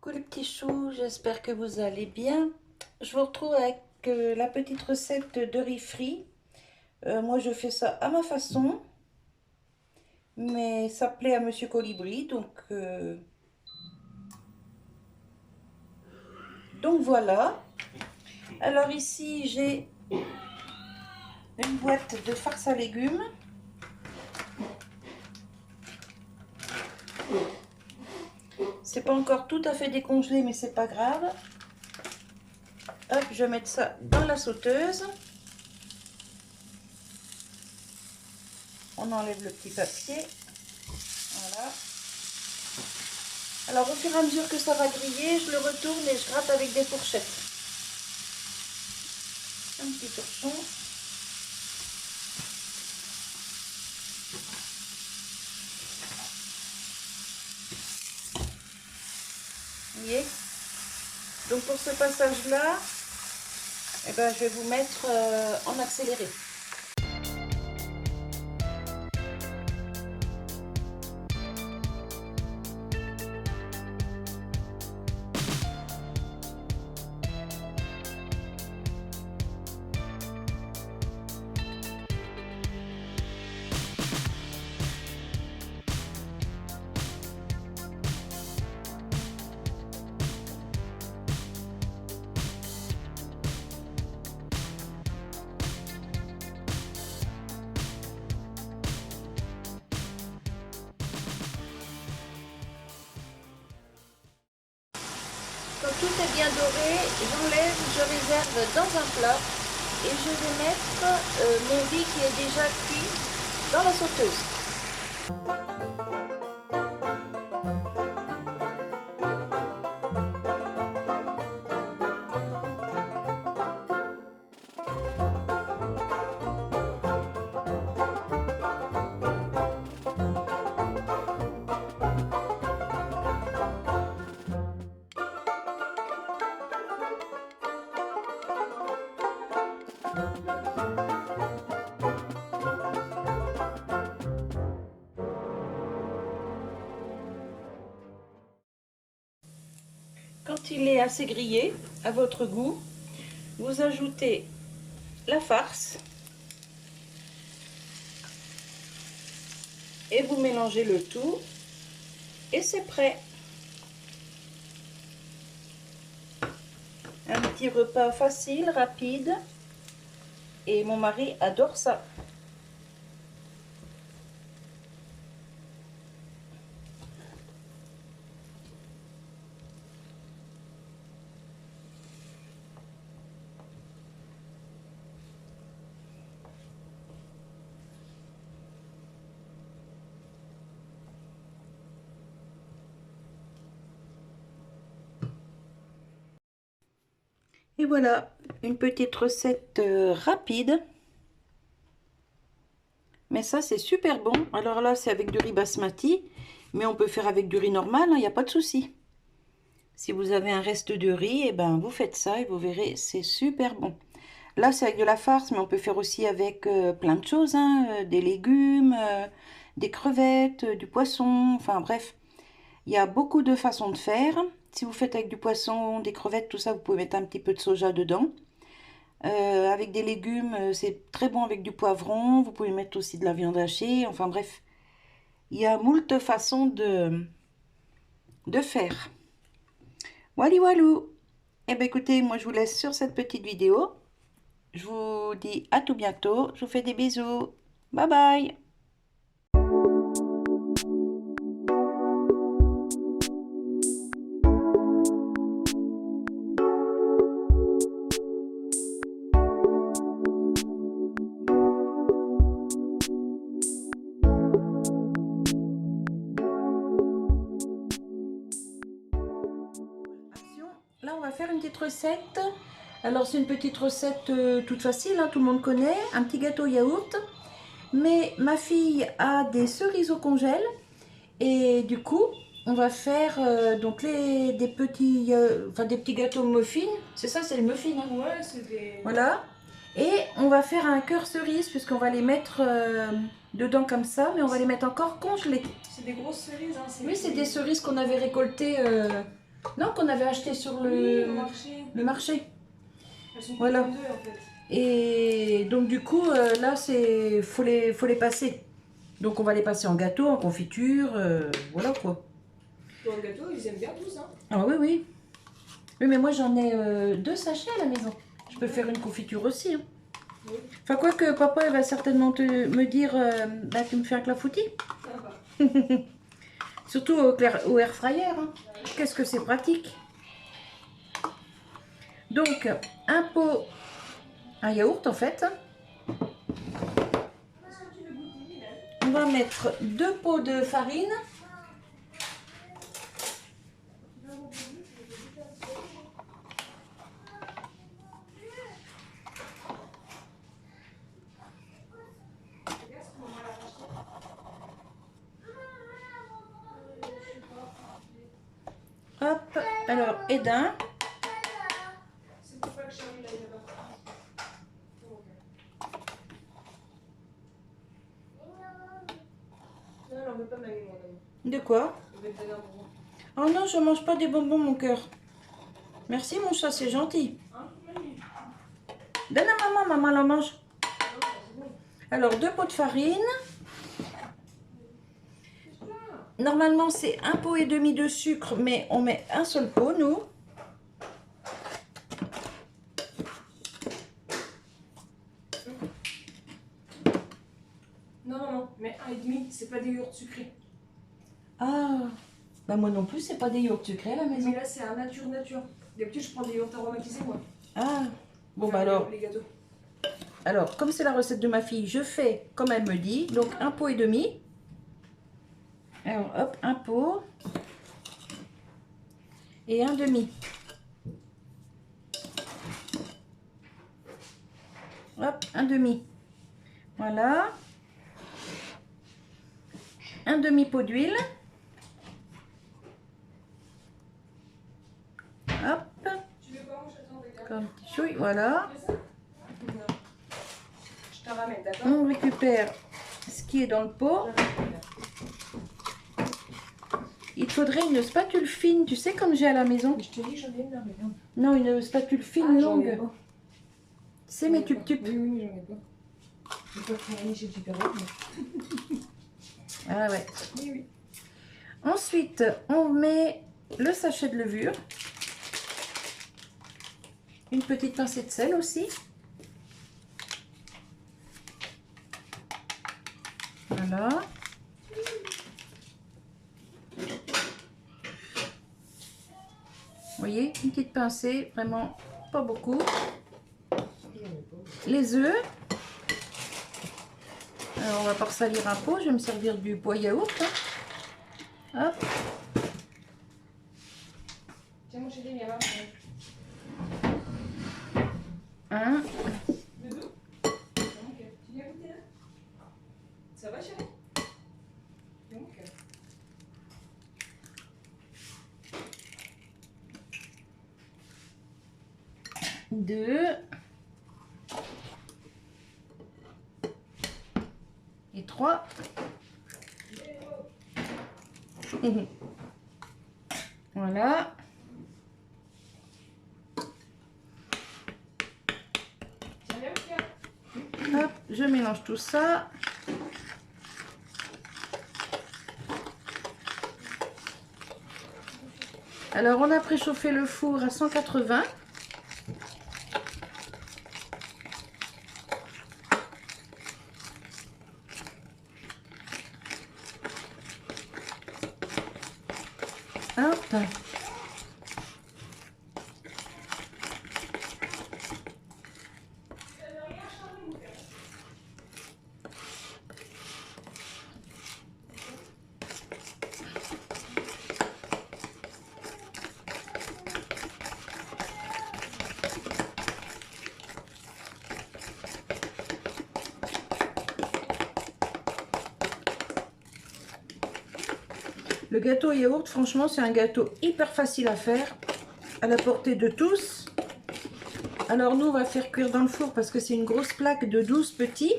Coucou les petits choux, j'espère que vous allez bien. Je vous retrouve avec la petite recette de riz frit. Moi je fais ça à ma façon, mais ça plaît à Monsieur Colibri, donc voilà. Alors ici j'ai une boîte de farce à légumes. C'est pas encore tout à fait décongelé, mais c'est pas grave. Hop, je vais mettre ça dans la sauteuse. On enlève le petit papier. Voilà. Alors au fur et à mesure que ça va griller, je le retourne et je gratte avec des fourchettes. Un petit torchon. Vous voyez? Donc pour ce passage-là, eh ben, je vais vous mettre en accéléré. Quand tout est bien doré, j'enlève, je réserve dans un plat et je vais mettre mon riz qui est déjà cuit dans la sauteuse. Quand il est assez grillé, à votre goût, vous ajoutez la farce et vous mélangez le tout et c'est prêt. Un petit repas facile, rapide et mon mari adore ça. Et voilà, une petite recette rapide. Mais ça, c'est super bon. Alors là, c'est avec du riz basmati. Mais on peut faire avec du riz normal, il n'y a pas de souci. Si vous avez un reste de riz, eh ben, vous faites ça et vous verrez, c'est super bon. Là, c'est avec de la farce, mais on peut faire aussi avec plein de choses. Des légumes, des crevettes, du poisson, enfin bref. Il y a beaucoup de façons de faire. Si vous faites avec du poisson, des crevettes, tout ça, vous pouvez mettre un petit peu de soja dedans. Avec des légumes, c'est très bon avec du poivron. Vous pouvez mettre aussi de la viande hachée. Enfin bref, il y a moult façons de faire. Wally walou. Eh bien écoutez, moi je vous laisse sur cette petite vidéo. Je vous dis à tout bientôt. Je vous fais des bisous. Bye bye. Là, on va faire une petite recette. Alors, c'est une petite recette toute facile, tout le monde connaît. Un petit gâteau yaourt. Mais ma fille a des cerises au congèle. Et du coup, on va faire donc des petits gâteaux muffins. C'est ça, c'est le muffin. Ouais, c'est des... Voilà. Et on va faire un cœur cerise puisqu'on va les mettre dedans comme ça. Mais on va les mettre encore congelés. C'est des grosses cerises. Oui, c'est des cerises qu'on avait récoltées Non, qu'on avait acheté sur Oui, au marché. le marché. Elles sont Voilà. toutes les deux en fait. Et donc du coup, là, faut les passer. Donc on va les passer en gâteau, en confiture, voilà quoi. Pour un gâteau, ils aiment bien tous, hein. Ah oui, oui. Oui, mais moi j'en ai 2 sachets à la maison. Je peux faire une confiture aussi, hein. Oui. Enfin, quoi que papa il va certainement me dire, bah, tu me fais un clafoutis. Ça va. Surtout au air fryer, hein. Qu'est-ce que c'est pratique. Donc, un pot, un yaourt en fait. On va mettre 2 pots de farine. Hop, alors, Edin. C'était pas que Charlie l'aille là-bas. Non, elle en veut pas, mamie, mon amour. De quoi? Je vais te donner un bonbon. Oh non, je mange pas des bonbons, mon cœur. Merci, mon chat, c'est gentil. Hein, mamie? Donne à maman, maman la mange. Non, c'est bon. Alors, 2 pots de farine. Normalement, c'est 1,5 pot de sucre, mais on met un seul pot, nous. Non, non, non, mais 1,5, c'est pas des yaourts sucrés. Ah, bah moi non plus, c'est pas des yaourts sucrés à la maison. Mais là, c'est un nature. D'habitude, je prends des yaourts aromatisés, moi. Ah, bon, Enfin, bah alors, les gâteaux. comme c'est la recette de ma fille, je fais comme elle me dit. Donc, 1,5 pot. Alors, hop, 1 pot. Et 1,5. Hop, 1,5. Voilà. 1,5 pot d'huile. Hop, Tu veux pas, mon chaton, regarde. comme un petit chouille, voilà. Tu veux ça? Non. Je te ramène, d'accord? On récupère ce qui est dans le pot. Il te faudrait une spatule fine, tu sais, comme j'ai à la maison. Je te dis, j'en ai une là, regarde. Non, une spatule fine J'en ai longue. pas. C'est mes tubes. Oui, oui, j'en ai pas. Je peux pas faire chez le Super mais... Ah ouais. Oui, oui. Ensuite, on met le sachet de levure. Une petite pincée de sel aussi. Voilà. Vous voyez, une petite pincée, vraiment pas beaucoup. Les œufs. Alors, on va pas ressalir un pot, je vais me servir du poids yaourt, hein. Hop. Tiens, mon chéri, viens là. Un. Le dos. Tu viens goûter là? Ça va, chéri? Donc. 2 et 3. Voilà. Tiens, viens, tiens. Hop, je mélange tout ça. Alors, on a préchauffé le four à 180. Hop. Le gâteau yaourt, franchement, c'est un gâteau hyper facile à faire, à la portée de tous. Alors nous, on va faire cuire dans le four parce que c'est une grosse plaque de 12 petits.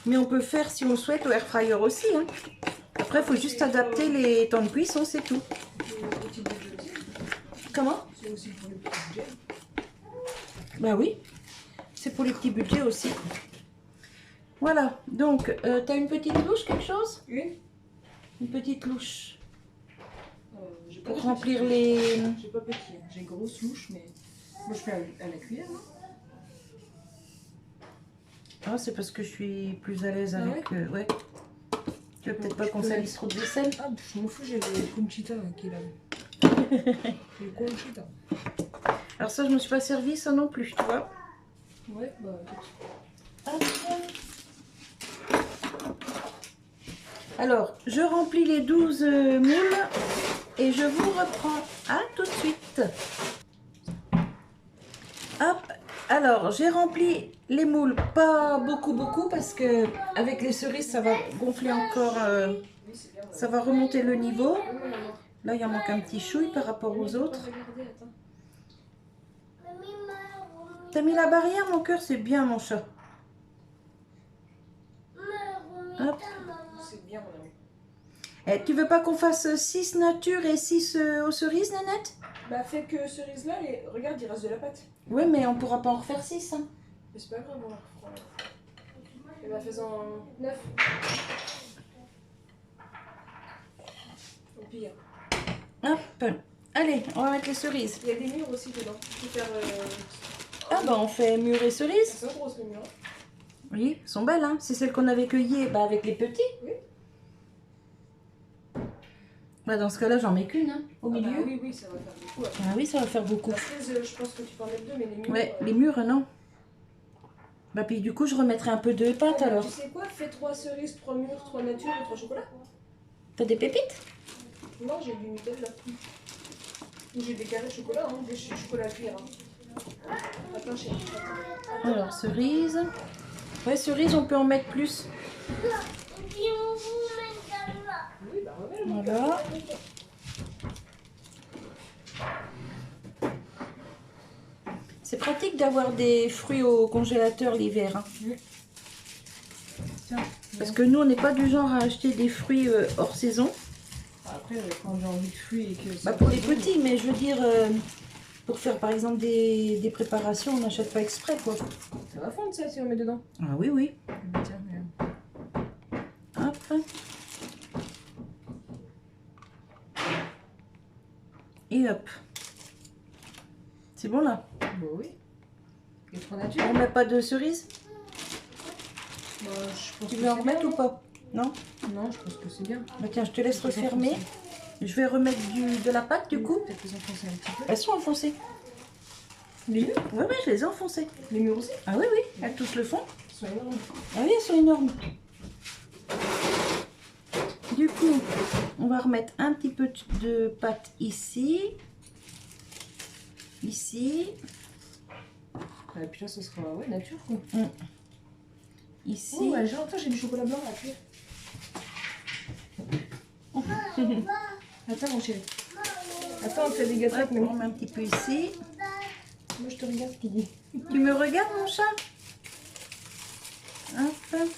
Mais on peut faire, si on souhaite, au air fryer aussi, hein. Après, il faut juste adapter les temps de cuisson, c'est tout. Comment? C'est aussi pour le petit budget. Bah oui, c'est pour les petits budgets aussi. Voilà, donc t'as une petite louche, quelque chose? Une Une petite louche j'ai pas pour de remplir petit. les... J'ai pas petit, hein. J'ai une grosse louche, mais moi je fais à la cuillère. Hein. Ah, c'est parce que je suis plus à l'aise Ah avec... ouais. Tu veux peut-être pas Je qu'on peux- salisse trop de vaisselle? Ah, je m'en fous, j'ai le Conchita qui est là. J'ai le Conchita. Alors ça, je me suis pas servi ça non plus, tu vois. Ouais, bah écoute. Hop. Alors, je remplis les 12 moules et je vous reprends. À tout de suite. Hop. Alors, j'ai rempli les moules, pas beaucoup parce que avec les cerises, ça va gonfler encore, Oui, c'est bien. ça va remonter le niveau. Oui, maman. Là, il en manque un petit chouille par rapport aux autres. Regardez, attends. T'as mis la barrière, mon cœur, c'est bien, mon chat. Hop. C'est bien, mon ami. Eh, tu veux pas qu'on fasse 6 nature et 6 aux cerises, Nanette? Bah, fais que cerise là, et regarde, il reste de la pâte. Oui, mais on pourra pas en refaire 6. Hein. Mais c'est pas grave, on la refera. Et bah, fais-en 9. Au pire. Hop. Allez, on va mettre les cerises. Il y a des murs aussi dedans. Tu peux faire. Ah bah on fait mûr et Elles cerises. sont grosses les murs. Oui, elles sont belles, hein. C'est celles qu'on avait cueillies bah, avec les petits. Oui. Bah dans ce cas-là, j'en mets qu'une, hein, au milieu. Oui, oui, ça va faire beaucoup. Après. Ah oui, ça va faire beaucoup. La cerise, je pense que tu peux en mettre deux, mais les murs. Ouais, les mûres, non. Bah puis du coup, je remettrai un peu de pâte alors. Tu sais quoi? Fais 3 cerises, 3 mûres, 3 nature et 3 chocolats. T'as des pépites? Non, j'ai du Nutella. Ou j'ai des carrés de chocolat, hein, des chocolats à cuire. Hein. Attends, chérie. Attends. Alors, cerises. Ouais, cerises, on peut en mettre plus. Oui, bah remets-le. Voilà. C'est pratique d'avoir des fruits au congélateur l'hiver. Hein. Tiens. Parce que nous, on n'est pas du genre à acheter des fruits hors saison. Après, quand j'ai envie de fruits et que. Bah pour les petits, mais je veux dire, pour faire par exemple des préparations, on n'achète pas exprès quoi. Ça va fondre ça si on met dedans. Ah oui, oui. Tiens, regarde. Hop. Et hop. C'est bon là. Bah oui. Et 3 nature. On met pas de cerises? Bah, je pense Tu que veux en c'est remettre bien, ou pas? Non? Non, je pense que c'est bien. Bah tiens, je te laisse refermer. Je vais remettre de la pâte du coup. Peut-être les enfoncer un petit peu. Elles sont enfoncées. Les murs Oui, oui, je les ai enfoncées. Les murs aussi. Ah oui, oui, elles tous le font. Ils sont énormes. Ah oui, elles sont énormes. Du coup, on va remettre un petit peu de pâte ici. Ici. Et puis là, ce sera ouais, nature quoi. Ici. Oh, ouais, attends, j'ai du chocolat blanc à cuire. Attends, mon chéri. Attends, on fait des gâteaux avec On maman. met un petit peu ici. Moi, je te regarde, Kiki. Tu me regardes, mon chat? Hop.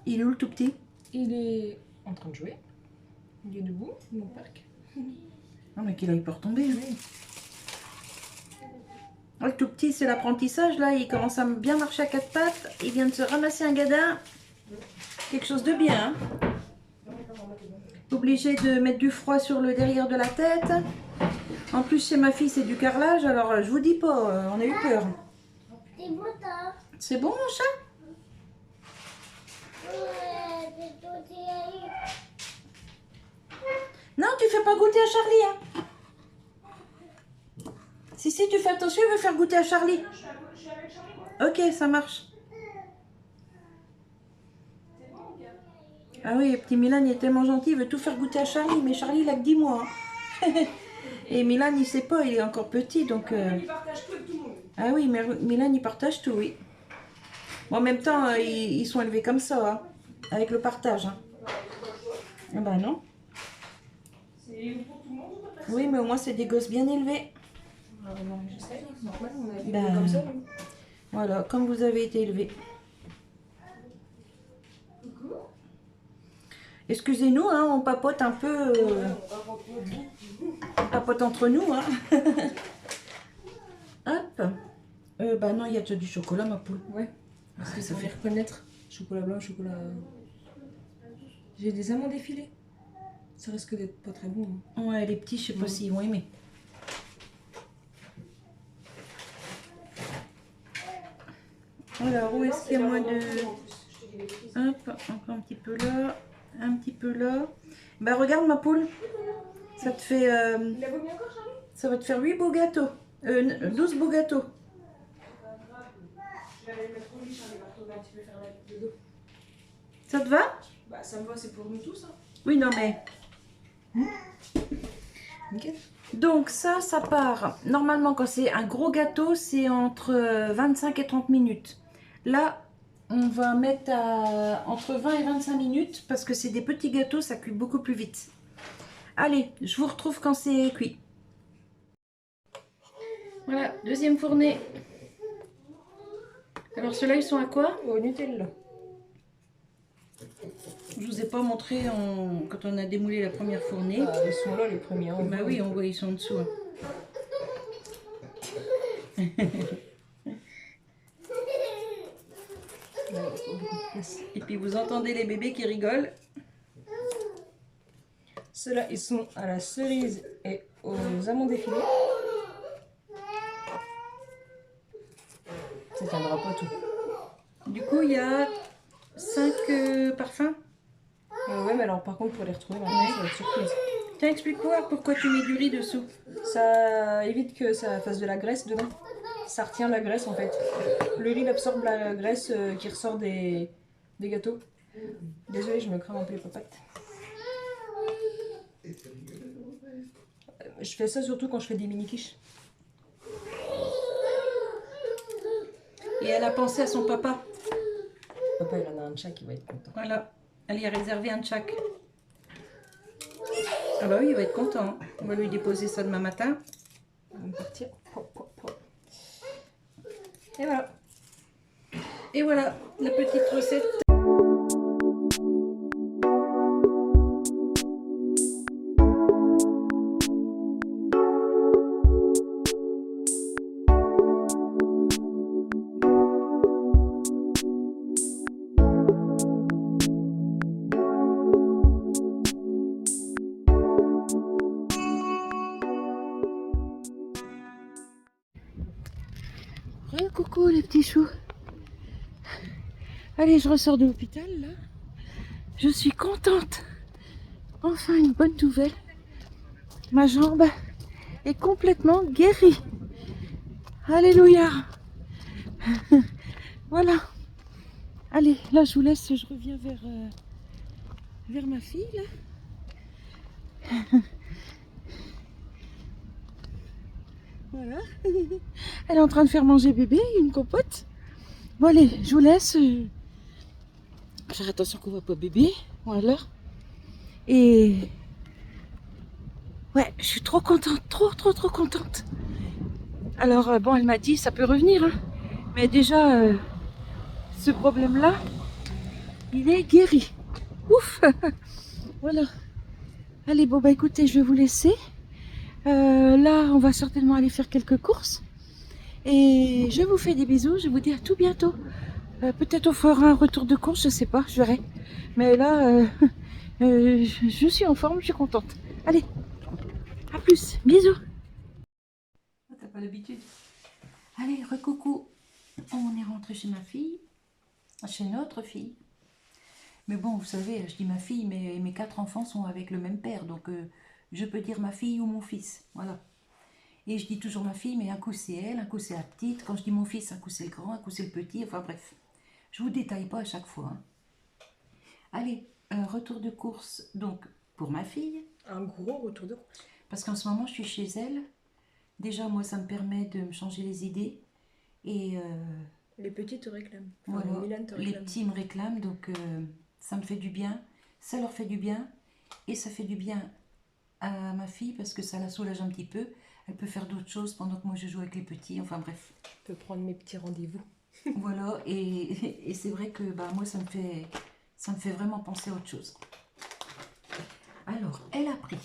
Il est où le tout petit? Il est en train de jouer. Il est debout, dans le parc. Non, mais qu'il aille pas retomber. Hein. Oui. Le tout petit, c'est l'apprentissage. Là, il commence à bien marcher à quatre pattes. Il vient de se ramasser un gadin. Quelque chose de bien. Hein. Obligé de mettre du froid sur le derrière de la tête. En plus, chez ma fille, c'est du carrelage. Alors, je vous dis pas, on a eu peur. C'est beau ça. C'est bon, mon chat? Ouais, c'est tout terrible. Non, tu fais pas goûter à Charlie. Hein. Si, tu fais attention, il veut faire goûter à Charlie. Ok, ça marche. Ah oui, petit Milan, il est tellement gentil, il veut tout faire goûter à Charlie, mais Charlie, il a que 10 mois. Hein. Et Milan, il sait pas, il est encore petit, donc... Il partage tout avec tout le monde. Ah oui, mais Milan, il partage tout, oui. Bon, en même temps, ils sont élevés comme ça, hein, avec le partage. Hein. Ah bah non. C'est pour tout le monde ou pas? Oui, mais au moins, c'est des gosses bien élevés. Non, j'essaye. Normal, on a été Ben, comme ça. nous. Voilà, comme vous avez été élevés. Coucou. Excusez-nous, hein, on papote un peu. On papote entre nous. Hein. Hop. Bah non, il y a déjà du chocolat, ma poule. Ouais. Parce que ça fait reconnaître. Chocolat blanc, chocolat. J'ai des amandes effilées. Ça risque d'être pas très bon. Hein. Ouais, les petits, je sais pas s'ils vont aimer. Alors, où est-ce qu'il y a moins de... Hop, encore un petit peu là, un petit peu là. Bah regarde ma poule, ça te fait... Il a vomi encore, Charlie? ça va te faire 8 beaux gâteaux. 12 beaux gâteaux. Je vais aller mettre au lit, Charlie va retourner un petit peu faire le dos. Ça te va? Bah ça me va, c'est pour nous tous. Hein. Oui, non mais... Nickel. Donc ça part. Normalement, quand c'est un gros gâteau, c'est entre 25 et 30 minutes. Là, on va mettre entre 20 et 25 minutes parce que c'est des petits gâteaux, ça cuit beaucoup plus vite. Allez, je vous retrouve quand c'est cuit. Voilà, deuxième fournée. Alors ceux-là, ils sont à quoi? Au Nutella. Je vous ai pas montré quand on a démoulé la première fournée. Ah, ils sont là les premiers. Hein, Bah oui, on voit, ils sont en dessous. Hein. Et puis vous entendez les bébés qui rigolent. Ceux-là, ils sont à la cerise et aux amandes effilées. Ça tiendra pas tout. Du coup, il y a 5 parfums. Ouais, mais alors par contre, pour les retrouver, maintenant, ça va être surprise. Tiens, explique-moi pourquoi tu mets du riz dessous. Ça évite que ça fasse de la graisse dedans. Ça retient la graisse en fait. Le riz il absorbe la graisse qui ressort des gâteaux. Désolée, je me crame un peu les papates. Je fais ça surtout quand je fais des mini quiches. Et elle a pensé à son papa. Papa, il en a un de chaque, qui va être content. Voilà, elle y a réservé un de chaque. Ah bah oui, il va être content. Hein. On va lui déposer ça demain matin. On va partir. Et voilà. Et voilà, la petite recette. Coucou les petits choux. Allez, je ressors de l'hôpital là. Je suis contente. Enfin une bonne nouvelle. Ma jambe est complètement guérie. Alléluia. Voilà. Allez, là je vous laisse, je reviens vers ma fille là. Voilà. Elle est en train de faire manger bébé, une compote. Bon allez, je vous laisse. Faire attention qu'on voit pas bébé. Voilà. Et ouais, je suis trop contente, trop contente. Alors bon, elle m'a dit ça peut revenir, hein. Mais déjà ce problème-là, il est guéri. Ouf. Voilà. Allez, bon bah écoutez, je vais vous laisser. Là, on va certainement aller faire quelques courses. Et je vous fais des bisous. Je vous dis à tout bientôt. Peut-être on fera un retour de course, je sais pas, je verrai. Mais là, je suis en forme, je suis contente. Allez, à plus, bisous. T'as pas l'habitude. Allez, recoucou. On est rentré chez ma fille, chez notre fille. Mais bon, vous savez, je dis ma fille, mais mes 4 enfants sont avec le même père, donc je peux dire ma fille ou mon fils, voilà. Et je dis toujours ma fille, mais un coup c'est elle, un coup c'est la petite. Quand je dis mon fils, un coup c'est le grand, un coup c'est le petit, enfin bref. Je vous détaille pas à chaque fois. Hein. Allez, retour de course, donc, pour ma fille. Un gros retour de course. Parce qu'en ce moment, je suis chez elle. Déjà, moi, ça me permet de me changer les idées. Et les petits te réclament. Enfin, voilà, Milan te les petits me réclament, donc ça me fait du bien. Ça leur fait du bien. Et ça fait du bien à ma fille parce que ça la soulage un petit peu. Elle peut faire d'autres choses pendant que moi je joue avec les petits. Enfin bref. Je peux prendre mes petits rendez-vous. Voilà. Et c'est vrai que bah, moi, ça me fait vraiment penser à autre chose. elle a pris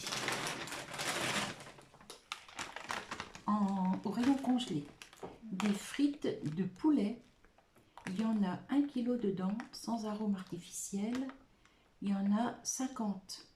au rayon congelé des frites de poulet. Il y en a 1 kg dedans, sans arôme artificiel. Il y en a 50.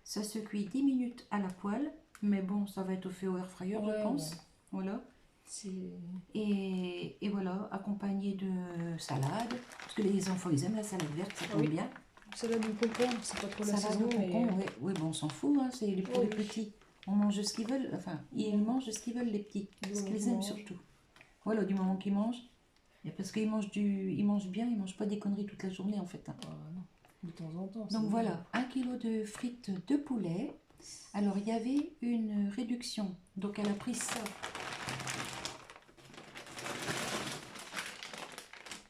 Ça se cuit 10 minutes à la poêle, mais bon, ça va être au fait au air fryer, je pense. Ouais. Voilà. C'est... Et voilà, accompagné de salade, parce que les enfants, ils aiment la salade verte, ça tombe Oui. bien. Salade de concombre, c'est pas trop la Salade saison, de mais... concombre, oui, bon, on s'en fout, hein, c'est pour les Oui. petits. On mange ce qu'ils veulent, enfin, ils mangent ce qu'ils veulent, les petits, ce qu'ils aiment surtout. Voilà, du moment qu'ils mangent. Et parce qu'ils mangent ils mangent bien, ils mangent pas des conneries toute la journée en fait. Hein. non. De temps en temps. Donc voilà, 1 kg de frites de poulet. Alors il y avait une réduction, donc elle a pris ça.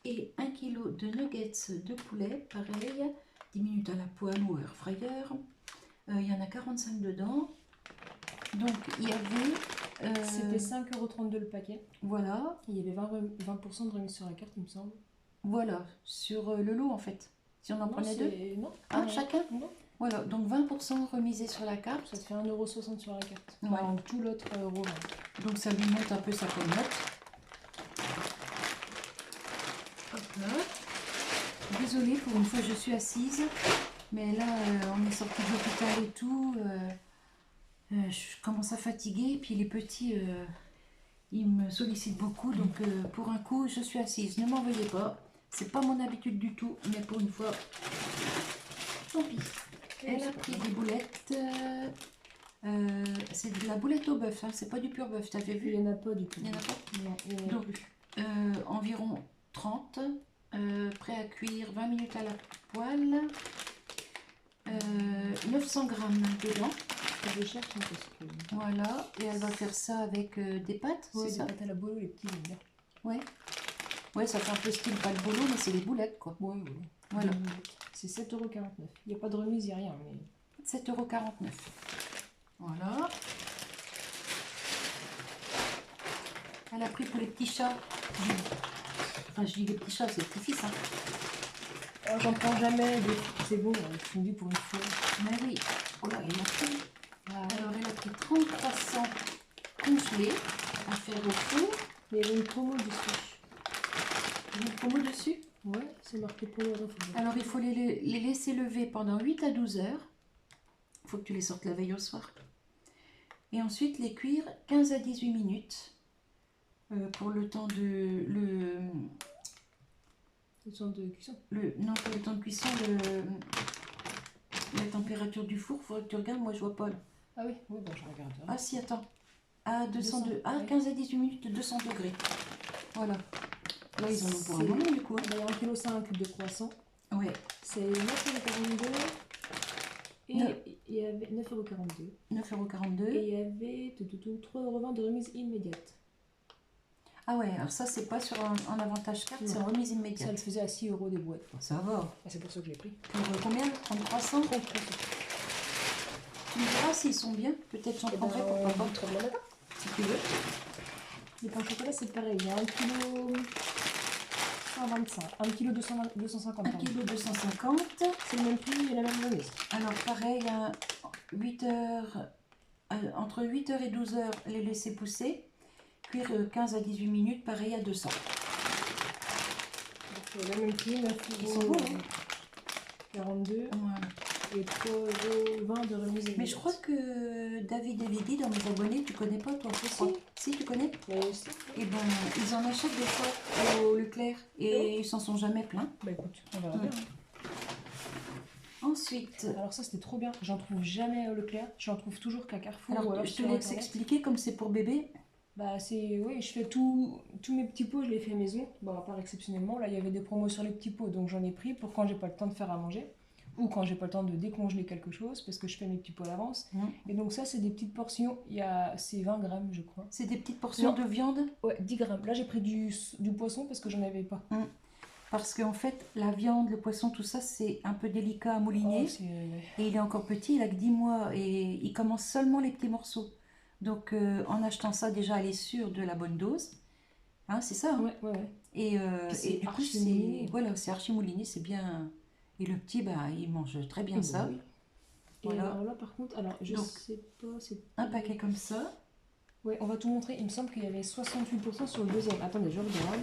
Et 1 kg de nuggets de poulet, pareil, 10 minutes à la poêle ou air fryer. Il y en a 45 dedans. Donc il y avait... C'était 5,32 € le paquet. Voilà. Il y avait 20% de remise sur la carte, il me semble. Voilà, sur le lot en fait. Si on en prenait deux. Non. Ah, chacun? Non. Voilà, donc 20% remisé sur la carte. Ça te fait 1,60 € sur la carte. Ouais. Enfin, tout l'autre euro. Donc ça lui monte un peu sa cagnotte. Hop là. Désolée, pour une fois je suis assise. Mais là, on est sorti de l'hôpital et tout. Je commence à fatiguer. Et puis les petits, ils me sollicitent beaucoup. Donc pour un coup, je suis assise. Ne m'en veuillez pas. C'est pas mon habitude du tout. Mais pour une fois, tant pis. Elle a pris des boulettes. C'est de la boulette au bœuf. Hein. C'est pas du pur bœuf. T'avais vu? Il n'y en a pas du tout. Il n'y en a pas? Non, il y en a Donc, plus. environ 30. Prêt à cuire 20 minutes à la poêle. 900 grammes dedans. Je cherche un peu. Voilà, et elle va faire ça avec des pâtes, Ouais, c'est des ça? pâtes à la bolo, les petits, j'aime bien. Ouais. Ouais, ça fait un peu style pas le bolo, mais c'est les boulettes quoi. Ouais. Voilà. C'est 7,49 €. Il n'y a pas de remise, il n'y a rien. Mais... 7,49 €. Voilà. Elle a pris pour les petits chats. Enfin, je dis les petits chats, c'est les petits-fils. Hein. Oh, j'en prends jamais. C'est bon, tu me dis pour une fois. Mais oui. Oh là, elle a pris. Alors, elle a pris 30 croissants congelés à faire au four. Il y avait une promo dessus. Une promo dessus. Ouais, c'est marqué promo. Alors, il faut les laisser lever pendant 8 à 12 heures. Il faut que tu les sortes la veille au soir. Et ensuite, les cuire 15 à 18 minutes pour le temps de... Le temps de cuisson. Non, pas le temps de cuisson, la température du four. Il faudrait que tu regardes, moi je vois pas. Là. Ah oui, bon, je regarde. Ah si, attends. À 202. Ah, oui. 15 à 18 minutes, 200 degrés. Voilà. Là, ils en ont pour un moment du coup. Il y a 1,5 kg de croissant. Ouais. C'est 9,42 €. Et il y avait 9,42 €. 9,42 €. Et il y avait 3,20 € de remise immédiate. Ah ouais, alors ça, c'est pas sur un avantage carte, c'est en remise Ça immédiate. le faisait à 6 € des boîtes. Ça va. Et c'est pour ça que je l'ai pris. Pour combien? 3300? Tu me diras s'ils sont bien. Peut-être j'en prendrai, pourquoi pas. Très bien matin. Si tu veux. Les pains au chocolat, c'est pareil. Il y a 1 kg 125. 1 kg 250. 1 kg 250. C'est le même prix et la même remise. Alors pareil, 8 heures, entre 8 heures et 12 heures, les laisser pousser. Cuire 15 à 18 minutes, pareil à 200. Donc, le même prix, 9 Ils sont beaux, hein. 42 Voilà. et 3,20 € de remise immédiate. Mais je crois que David et Vidi, dans mes abonnés, tu connais pas toi? Si, tu connais? Mais si. Et ben, ils en achètent des fois au Leclerc et ils s'en sont jamais plaints. Bah écoute, on verra bien. Ensuite, Alors ça c'était trop bien, j'en trouve jamais au Leclerc, j'en trouve toujours qu'à Carrefour. ou alors alors je te sur laisse Internet. expliquer comme c'est pour bébé. Bah c'est, oui, je fais tous mes petits pots, je les fais maison. Bon, à part exceptionnellement, là il y avait des promos sur les petits pots, donc j'en ai pris pour quand j'ai pas le temps de faire à manger. Ou quand j'ai pas le temps de décongeler quelque chose, parce que je fais mes petits pots à l'avance. Et donc ça c'est des petites portions, c'est 20 grammes je crois. C'est des petites portions de viande. Ouais, 10 grammes. Là j'ai pris du poisson parce que j'en avais pas. Parce qu'en fait, la viande, le poisson, tout ça, c'est un peu délicat à mouliner. Oh, et il est encore petit, il a que 10 mois et il commence seulement les petits morceaux. Donc en achetant ça, déjà, elle est sûre de la bonne dose. Hein, c'est ça. Hein. Ouais. Et du coup, c'est archi archi mouliné, c'est bien. Et le petit, bah, il mange très bien ça. Oui. Voilà. alors là, par contre, alors je Donc, sais pas, c'est un paquet comme ça. Ouais, on va tout montrer. Il me semble qu'il y avait 68% sur le deuxième. Attendez, je regarde.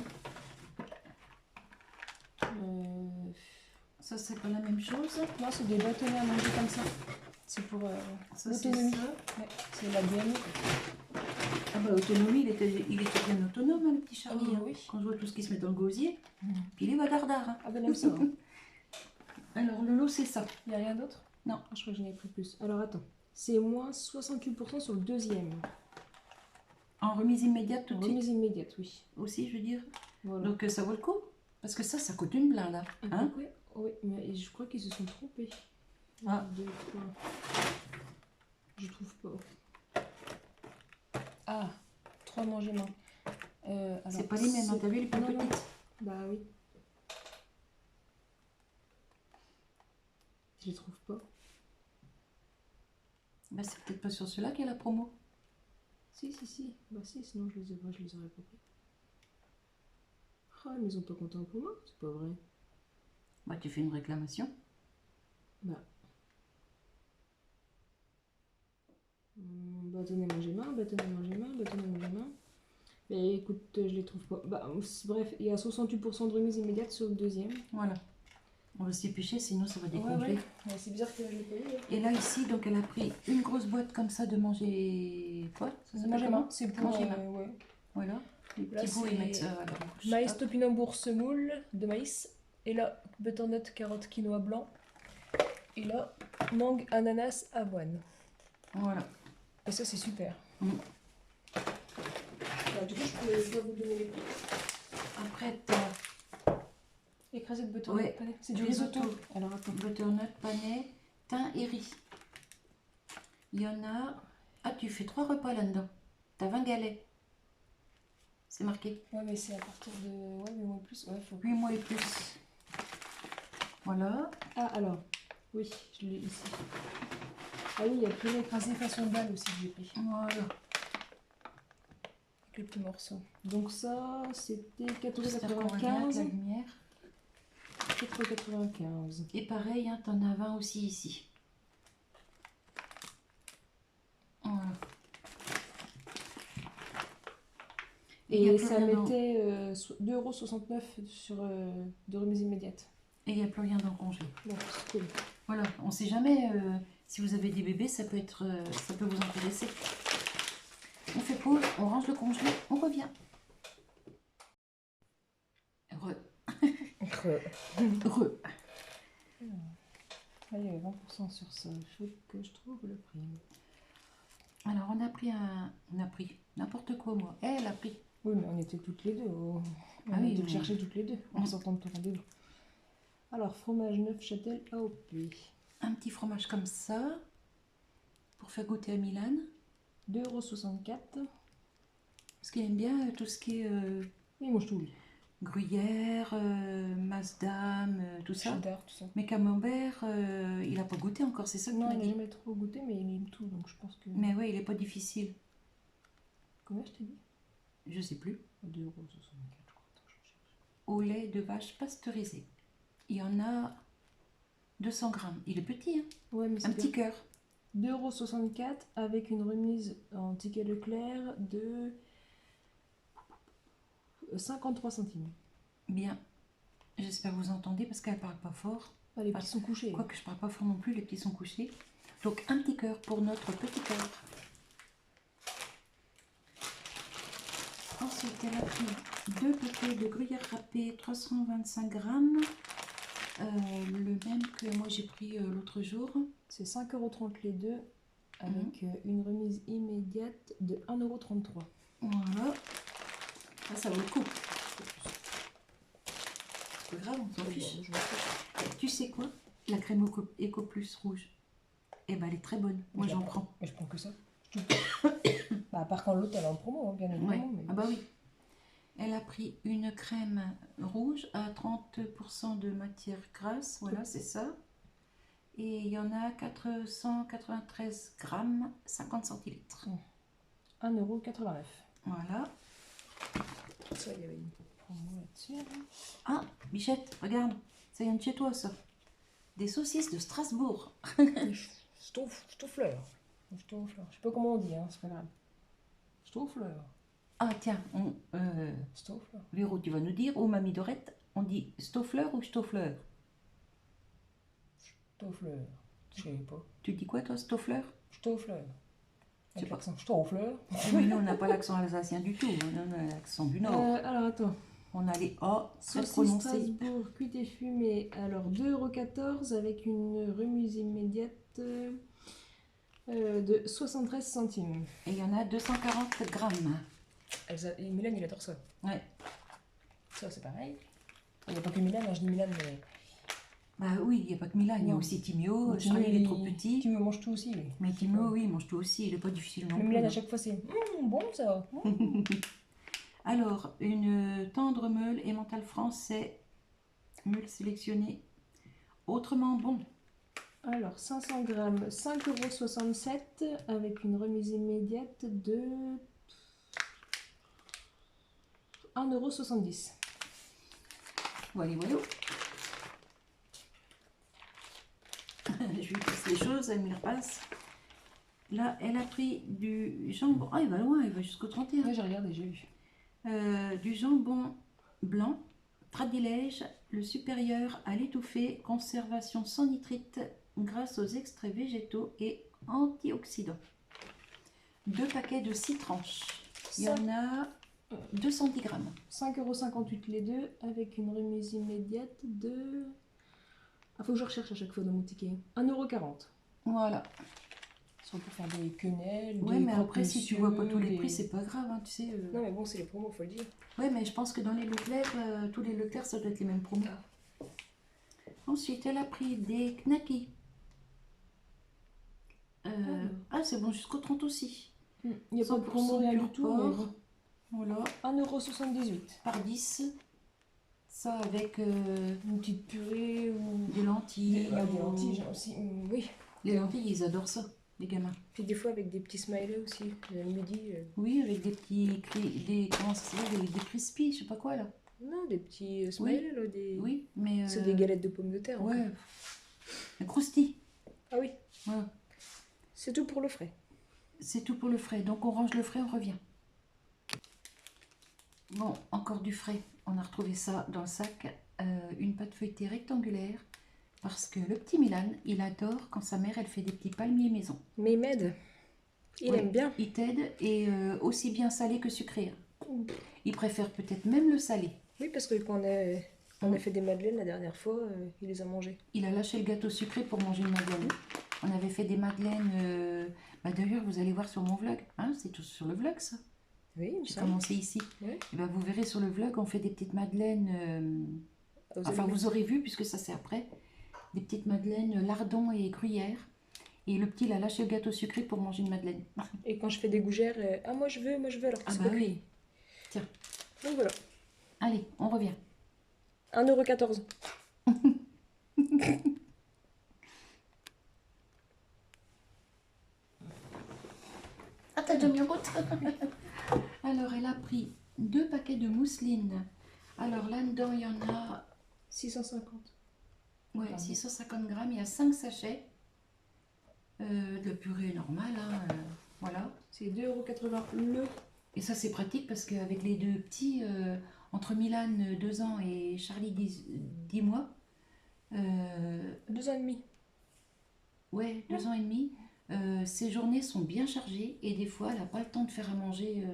Ça, c'est pas la même chose. Non, c'est des bâtonnets à manger comme ça. C'est pour Ça, c'est l'autonomie. ça. Ouais, c'est la BMI. Ah bah, autonomie, il était bien autonome, hein, le petit Charlie. Ah oui, hein. oui. Quand je vois tout ce qui se met dans le gosier, Mhm. puis il est badardard. Hein. Ah ben aime ça. Hein. Alors, le lot, c'est ça. Il n'y a rien d'autre? Non. Ah, je crois que j'en ai pris plus. Alors attends. C'est moins 68% sur le deuxième. En remise immédiate, tout de Remise suite. immédiate, oui. Aussi, je veux dire. Voilà. Donc, ça vaut le coup. Parce que ça coûte une blinde. Hein. Et Hein. pourquoi? Oui, mais je crois qu'ils se sont trompés. Ah. 1, 2, 3. Je trouve pas. Ah, 3 manger main. C'est pas les mêmes, hein. T'as vu les plus Non, non. petites? Bah oui. Je les trouve pas. Bah, c'est peut-être pas sur ceux-là qu'il y a la promo. Si, si, si. Bah si, sinon je les aurais pas pris. Ah, mais ils ont pas compté en commun, c'est pas vrai. Bah, tu fais une réclamation. Bah. Bâtonnet manger main, bâtonnet manger main, bâtonnet manger main. Mais écoute, je les trouve pas. Bah, bref, il y a 68% de remise immédiate sur le deuxième. Voilà. On va se dépêcher, sinon ça va décongeler. Ouais, ouais. Ouais, c'est bizarre que je l'ai pas eu. Et là, ici, donc elle a pris une grosse boîte comme ça de manger. Quoi ça s'appelle Manger comment? main, c'est pour. Manger main. Ouais. Voilà. Les Là, petits bouts, ils c'est mettent ça à la bouche. Maïs Hop. topinambour semoule de maïs. Et là, butternut, carotte, quinoa blanc. Et là, mangue, ananas, avoine. Voilà. Et ça, c'est super. Mm. Alors, du coup, je dois vous donner les prix. Après, t'as Écrasé de butternut Ouais, pané. C'est du du risotto. risotto. Alors, attends. butternut, panais, thym et riz. Il y en a. Ah, tu fais 3 repas là-dedans. T'as 20 galets. C'est marqué. Ouais, mais c'est à partir de. Ouais, mais moi plus. Ouais, faut. 8 mois et plus. Voilà. Ah, alors. Oui, je l'ai ici. Ah oui, il y a le poulet écrasé façon balle aussi que j'ai pris. Voilà. Avec les petits morceaux. Donc, ça, c'était J'espère qu'on va bien avec la 4,95. lumière. 4,95. Et pareil, hein, t'en as 20 aussi ici. Voilà. Et il y a Et plus ça rien dans- mettait 2,69 € sur, de remise immédiate. Et il n'y a plus rien dans le congelé. Donc, c'est cool. Voilà, on sait jamais si vous avez des bébés, ça peut être, ça peut vous intéresser. On fait pause, on range le congelé, on revient. Re. Ah, il y avait 20% sur ça. Il faut que je trouve le prix. Alors on a pris n'importe quoi moi. Elle a pris. Oui, mais on était toutes les deux. On Ah a oui, été le oui. chercher toutes les deux en sortant de ton rendez-vous. Alors, fromage Neufchâtel AOP. Un petit fromage comme ça pour faire goûter à Milan. 2,64 €. Parce qu'il aime bien tout ce qui est Il mange tout, lui. gruyère, masdam, tout ça. Cheddar, tout ça. Mais camembert, il n'a pas goûté encore, c'est ça que tu Non, m'as il n'a dit. jamais trop goûté, mais il aime tout, donc je pense que. Mais ouais, il est pas difficile. Combien je t'ai dit? Je sais plus. 2,64 €, je crois. Attends, je cherche. Au lait de vache pasteurisé. Il y en a 200 grammes. Il est petit, hein. Ouais, mais Un c'est petit bien. cœur. 2,64 € avec une remise en ticket Leclerc de 53 centimes. Bien. J'espère que vous entendez parce qu'elle parle pas fort. Ah, les petits sont couchés. Quoique je parle pas fort non plus, les petits sont couchés. Donc un petit cœur pour notre petit cœur. Ensuite, elle a pris 2 paquets de gruyère râpée, 325 grammes. Le même que moi j'ai pris l'autre jour. C'est 5,30 € les deux avec une remise immédiate de 1,33 €. Voilà. Ah, ça vaut le coup. C'est pas grave, on s'en fiche. Tu sais quoi? La crème Eco Plus rouge. Eh ben, elle est très bonne. Moi, j'en prends. Mais je prends que ça. Bah, à part quand l'autre elle est en promo, hein, bien Ouais. évidemment. Mais... Ah bah oui. Elle a pris une crème rouge à 30% de matière grasse. Voilà, c'est ça. Et il y en a 493 grammes, 50 centilitres. 1,89 €. Voilà. Ça, il y avait une promo là-dessus. Ah, Bichette, regarde. Ça vient de chez toi, ça. Des saucisses de Strasbourg. Stoufleur. Stoufleur. Je sais pas comment on dit, hein, c'est pas grave. Stoufleur. Ah tiens, Stoufleur. Véro, tu vas nous dire, oh mamie Dorette, on dit Stoffleur ou Stoffleur? Stoufleur. Je sais pas. Tu dis quoi toi, Stoffleur? Stoufleur. C'est Avec pas- l'accent Stoufleur. Mais nous, on n'a pas l'accent alsacien du tout, on a l'accent du Nord. Alors attends. On a les A très Saucisse prononcés. Strasbourg, cuite et fumée. Alors 2,14 € avec une remise immédiate de 73 centimes. Et il y en a 240 grammes. Et Milan, il adore ça. Ouais. Ça, c'est pareil. Il n'y a pas que Milan, hein, je dis Milan, mais. Bah oui, il n'y a pas que Milan, il y a Non. aussi Timio. Mais Charlie, il est trop petit. Tu me manges tout aussi, lui. Mais Timio, oui, il mange tout aussi, il n'est pas difficile non Le plus. Milan, à hein. chaque fois, c'est bon ça. Alors, une tendre meule emmental français, meule sélectionnée, autrement bon. Alors, 500 grammes, 5,67 € avec une remise immédiate de 1,70 €. Voilà, voilà. Je lui passe les choses, elle me les repasse. Là, elle a pris du jambon. Ah, il va loin, il va jusqu'au 31. Ouais, j'ai regardé, j'ai vu. Du jambon blanc, Tradilège, le supérieur à l'étouffée, conservation sans nitrite grâce aux extraits végétaux et antioxydants. 2 paquets de 6 tranches. Il y en a 210 grammes. 5,58 € les deux avec une remise immédiate de. Ah, faut que je recherche à chaque fois dans mon ticket. 1,40 €. Voilà. Soit pour faire des quenelles, Ouais, des mais après, si tu vois pas tous les croque-monsieur, prix, c'est pas grave, hein, tu sais. Non, mais bon, c'est les promos, faut le dire. Ouais, mais je pense que dans les Leclerc, tous les Leclerc, ça doit être les mêmes promos. Ensuite, elle a pris des knackis. C'est bon, jusqu'au 30 aussi. Il n'y a pas de 100% promo, rien pur du tout. porc. Voilà, 1,78 € par 10. Ça avec Une petite purée ou. des lentilles. Des lentilles, j'ai aussi. Oui. Les lentilles, ils adorent ça, les gamins. Puis des fois avec des petits smileys aussi. Le midi. Oui, avec des petits. Comment ça s'appelle, des crispies, je sais pas quoi là. Non, des petits smileys, là. Des... Oui, mais. C'est des galettes de pommes de terre. Ouais. encore. Un croustille. Ah oui, Voilà. c'est tout pour le frais. C'est tout pour le frais. Donc on range le frais, on revient. Bon, encore du frais. On a retrouvé ça dans le sac. Une pâte feuilletée rectangulaire. Parce que le petit Milan, il adore quand sa mère, elle fait des petits palmiers maison. Mais il m'aide. Il Ouais, aime bien. Il t'aide et aussi bien salé que sucré. hein. Il préfère peut-être même le salé. Oui, parce que quand on a fait des madeleines la dernière fois, il les a mangées. Il a lâché le gâteau sucré pour manger une madeleine. On avait fait des madeleines. D'ailleurs, vous allez voir sur mon vlog. Hein, c'est tout sur le vlog, ça. Oui, il me J'ai semble. commencé ici. Ouais. Et ben, vous verrez sur le vlog, on fait des petites madeleines. Aux Enfin, allumettes. vous aurez vu, puisque ça c'est après. Des petites madeleines lardons et gruyère. Et le petit, il a lâché le gâteau sucré pour manger une madeleine. Et quand je fais des gougères, ah moi je veux, alors que Ah c'est bah pas oui. cuit. Tiens. Donc voilà. Allez, on revient. 1,14 €. Ah, t'as déjà mis en route. Alors, elle a pris 2 paquets de mousseline. Alors, là-dedans, il y en a 650. ouais, Pardon. 650 grammes. Il y a 5 sachets. De la purée normale. hein, voilà. C'est 2,80 € le. Et ça, c'est pratique parce qu'avec les deux petits, entre Milan, 2 ans, et Charlie, 10 mois, 2 ans et demi. ouais, 2 ans et demi, ses journées sont bien chargées et des fois, elle n'a pas le temps de faire à manger,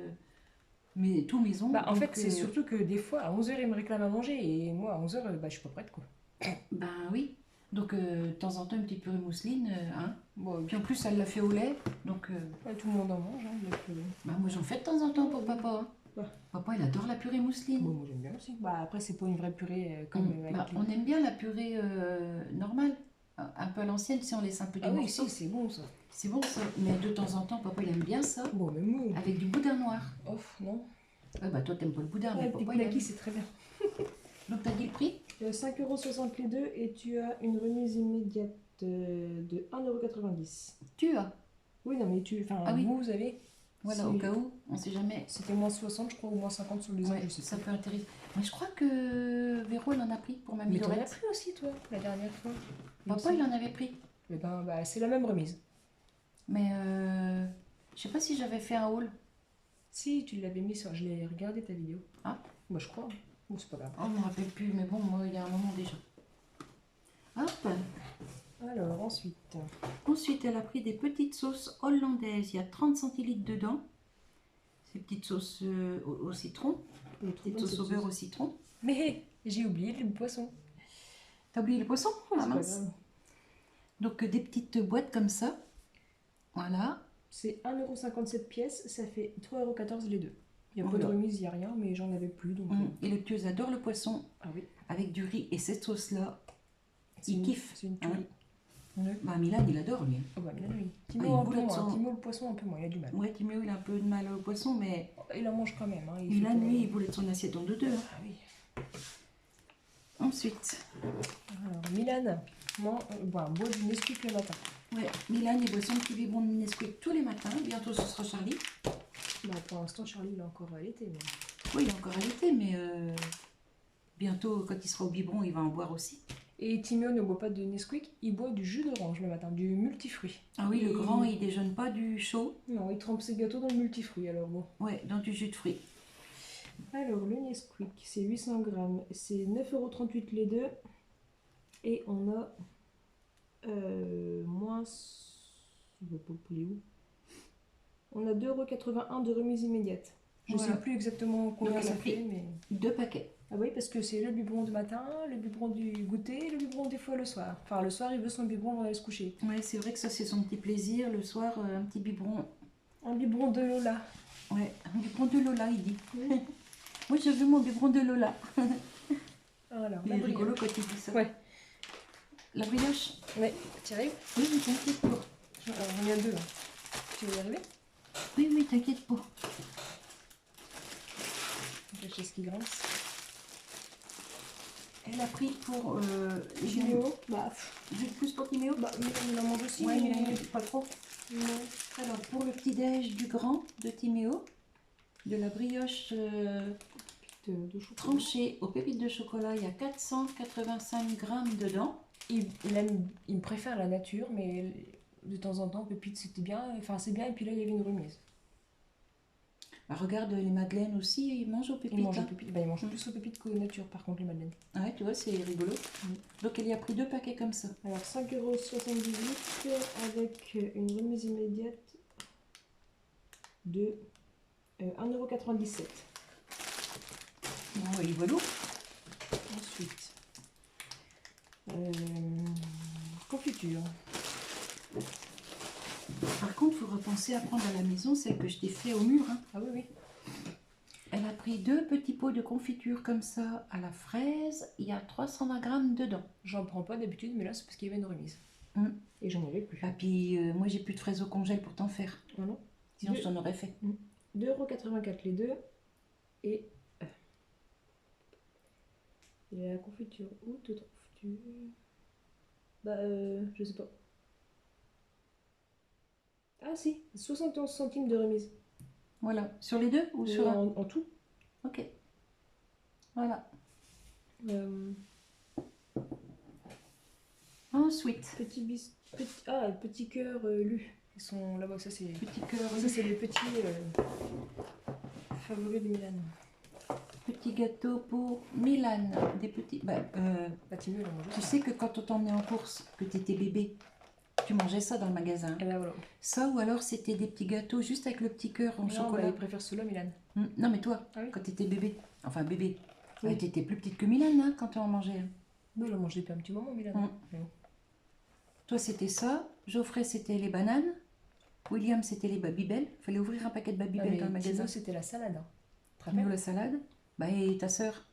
mais tout maison. Bah, en donc, fait, c'est surtout que des fois, à 11 h, il me réclame à manger et moi, à 11 h, bah, je suis pas prête quoi. Ben oui. Donc, de temps en temps, une petite purée mousseline, hein. Bon, Puis en plus, elle l'a fait au lait, donc tout le monde en mange. Hein, donc, bah, moi, j'en fais de temps en temps pour papa. hein. Ouais. Papa, il adore la purée mousseline. bon, moi j'aime bien aussi. Bah, après, c'est pas une vraie purée comme avec Bah, les- on aime bien la purée normale, un peu à l'ancienne, si on laisse un peu des Ah oui, morceaux. si, c'est bon ça. C'est bon ça, mais de temps en temps, papa il aime bien ça, Bon, même nous. avec du boudin noir. Off, non. Ouais, bah toi t'aimes pas le boudin, Ouais, mais le petit papa il aime. knacky, c'est très bien. Donc t'as dit le prix? 5,60 € les deux et tu as une remise immédiate de 1,90 €. Tu as. Oui, non, mais tu. Enfin, Ah oui. vous avez. Voilà, c'est- au cas où, on sait jamais. C'était moins 60, je crois, ou moins 50 sur les Ouais, autres, je sais ça pas. peut intéresser. Mais je crois que Véro elle en a pris pour Mamie Mais t'en as Dorette. pris aussi, toi, la dernière fois. Il me Papa semble. il en avait pris. Eh ben, bah, c'est la même remise. Mais je sais pas si j'avais fait un haul. Si, tu l'avais mis sur. Je l'ai regardé ta vidéo. Ah. Moi, je crois. Bon, c'est pas grave. Oh, je me rappelle plus, mais bon, moi, il y a un moment déjà. Hop. Alors, ensuite. Ensuite, elle a pris des petites sauces hollandaises. Il y a 30 centilitres dedans. Ces petites sauces au citron. Les Petites sauces au beurre au citron. Mais j'ai oublié le poisson. T'as oublié le poisson? Ah, C'est pas mince. grave. Donc, des petites boîtes comme ça. Voilà. C'est 1,57 € pièce, ça fait 3,14 € les deux. Il n'y a pas de Voilà. remise, il n'y a rien, mais j'en avais plus donc. Et le pieuse adore le poisson Ah oui, avec du riz et cette sauce-là. c'est Il une- kiffe. C'est une tuerie. Ouais. Bah, Milan, il adore lui. Oh bah, bien oui. Ah, Timo il un peu boule de moins. son- Timo le poisson un peu moins, il a du mal. Ouais, Timéo, il a un peu de mal au poisson, mais Il en mange quand même. Hein. Il Milan, fait pas- lui, il voulait de son assiette en deux. Ah oui. Ensuite, Alors, Milan, moi, boit du Nesquik le matin. ouais, Milan, il boit son petit biberon de Nesquik tous les matins. Bientôt, ce sera Charlie. Bah, pour l'instant, Charlie, il est encore à l'été. Mais... Oui, il est encore à l'été, mais bientôt, quand il sera au biberon, il va en boire aussi. Et Timéo ne boit pas de Nesquik, il boit du jus d'orange le matin, du multifruit. Ah oui, le Et- grand, il déjeune pas du chaud. Non, il trempe ses gâteaux dans le multifruit, alors bon. Ouais, dans du jus de fruits. Alors, le Nesquik, c'est 800 grammes, c'est 9,38 € les deux. Et on a moins. Je vois pas le poulet où. On a 2,81 € de remise immédiate. Je Voilà. sais plus exactement combien Donc, elle ça a pris- fait, mais. 2 paquets. Ah oui, parce que c'est le biberon du matin, le biberon du goûter et le biberon des fois le soir. Enfin, le soir, il veut son biberon avant d'aller se coucher. Ouais, c'est vrai que ça, c'est son petit plaisir. Le soir, un petit biberon. Un biberon de Lola. Ouais, un biberon de Lola, il dit. Moi, je veux mon biberon de Lola. Alors, Il la est brioche. rigolo quand il dit ça. Ouais. La brioche? Ouais, tu arrives? Oui, oui, t'inquiète pas. Alors, il y en a deux. Hein. Tu vas y arriver? Oui, oui, t'inquiète pas. Je sais ce qui grince. Elle a pris pour Timéo, bah, pff, J'ai plus pour Timéo. bah, il en mange aussi. Ouais, mais- mais pas trop. Non. Alors, pour le petit-déj du grand de Timéo, de la brioche De chocolat. tranchée aux pépites de chocolat, il y a 485 grammes dedans. Il me préfère la nature, mais de temps en temps, pépite, c'était bien. Enfin, c'est bien, et puis là, il y avait une remise. Bah, regarde, les madeleines aussi, ils mangent aux pépites. Il mange aux hein. pépites. Bah, il mange plus aux pépites qu'aux nature, par contre, les madeleines. Ouais, tu vois, c'est rigolo. Donc, elle y a pris 2 paquets comme ça. Alors, 5,78 € avec une remise immédiate de 1,97 €. Bon, il voilà. Ensuite, confiture. Par contre, il faudra penser à prendre à la maison celle que je t'ai fait au mur. hein. Ah oui, oui. Elle a pris 2 petits pots de confiture comme ça à la fraise. Il y a 320 grammes dedans. J'en prends pas d'habitude, mais là, c'est parce qu'il y avait une remise. Mm. Et j'en avais plus. Ah, puis moi, j'ai plus de fraises au congèle pour t'en faire. Ah non. Sinon, Deux- je t'en aurais fait. 2,84 € les deux. Et il y a la confiture. Où te trouves-tu? Bah, je sais pas. Ah si, 71 centimes de remise. Voilà. Sur les deux ou sur un? En tout. Ok. Voilà. Euh, Ensuite, petit cœur lu. Ils sont là-bas, ça c'est. petit cœur, Ça c'est les petits favoris de Milan. petit gâteau pour Milan. Des petits. Bah, Bah Timo il en mange tu aussi. sais que quand on t'emmenait en course, que t'étais bébé, tu mangeais ça dans le magasin. Et là voilà. Ça ou alors c'était des petits gâteaux juste avec le petit cœur en Non, bah, chocolat. il préfère ceux-là, Milan. Non, mais toi, Ah oui. quand t'étais bébé, enfin bébé, Oui. t'étais plus petite que Milan hein, quand tu en mangeais. Mais il en mange depuis un petit moment, Milan. Mais bon. Toi, c'était ça. Geoffrey, c'était les bananes. William, c'était les Babybel. Fallait ouvrir un paquet de Ah, Babybel mais dans le magasin. Timo, c'était la salade. Hein. Tu te Timo, rappelles? la salade. Bah, et ta sœur,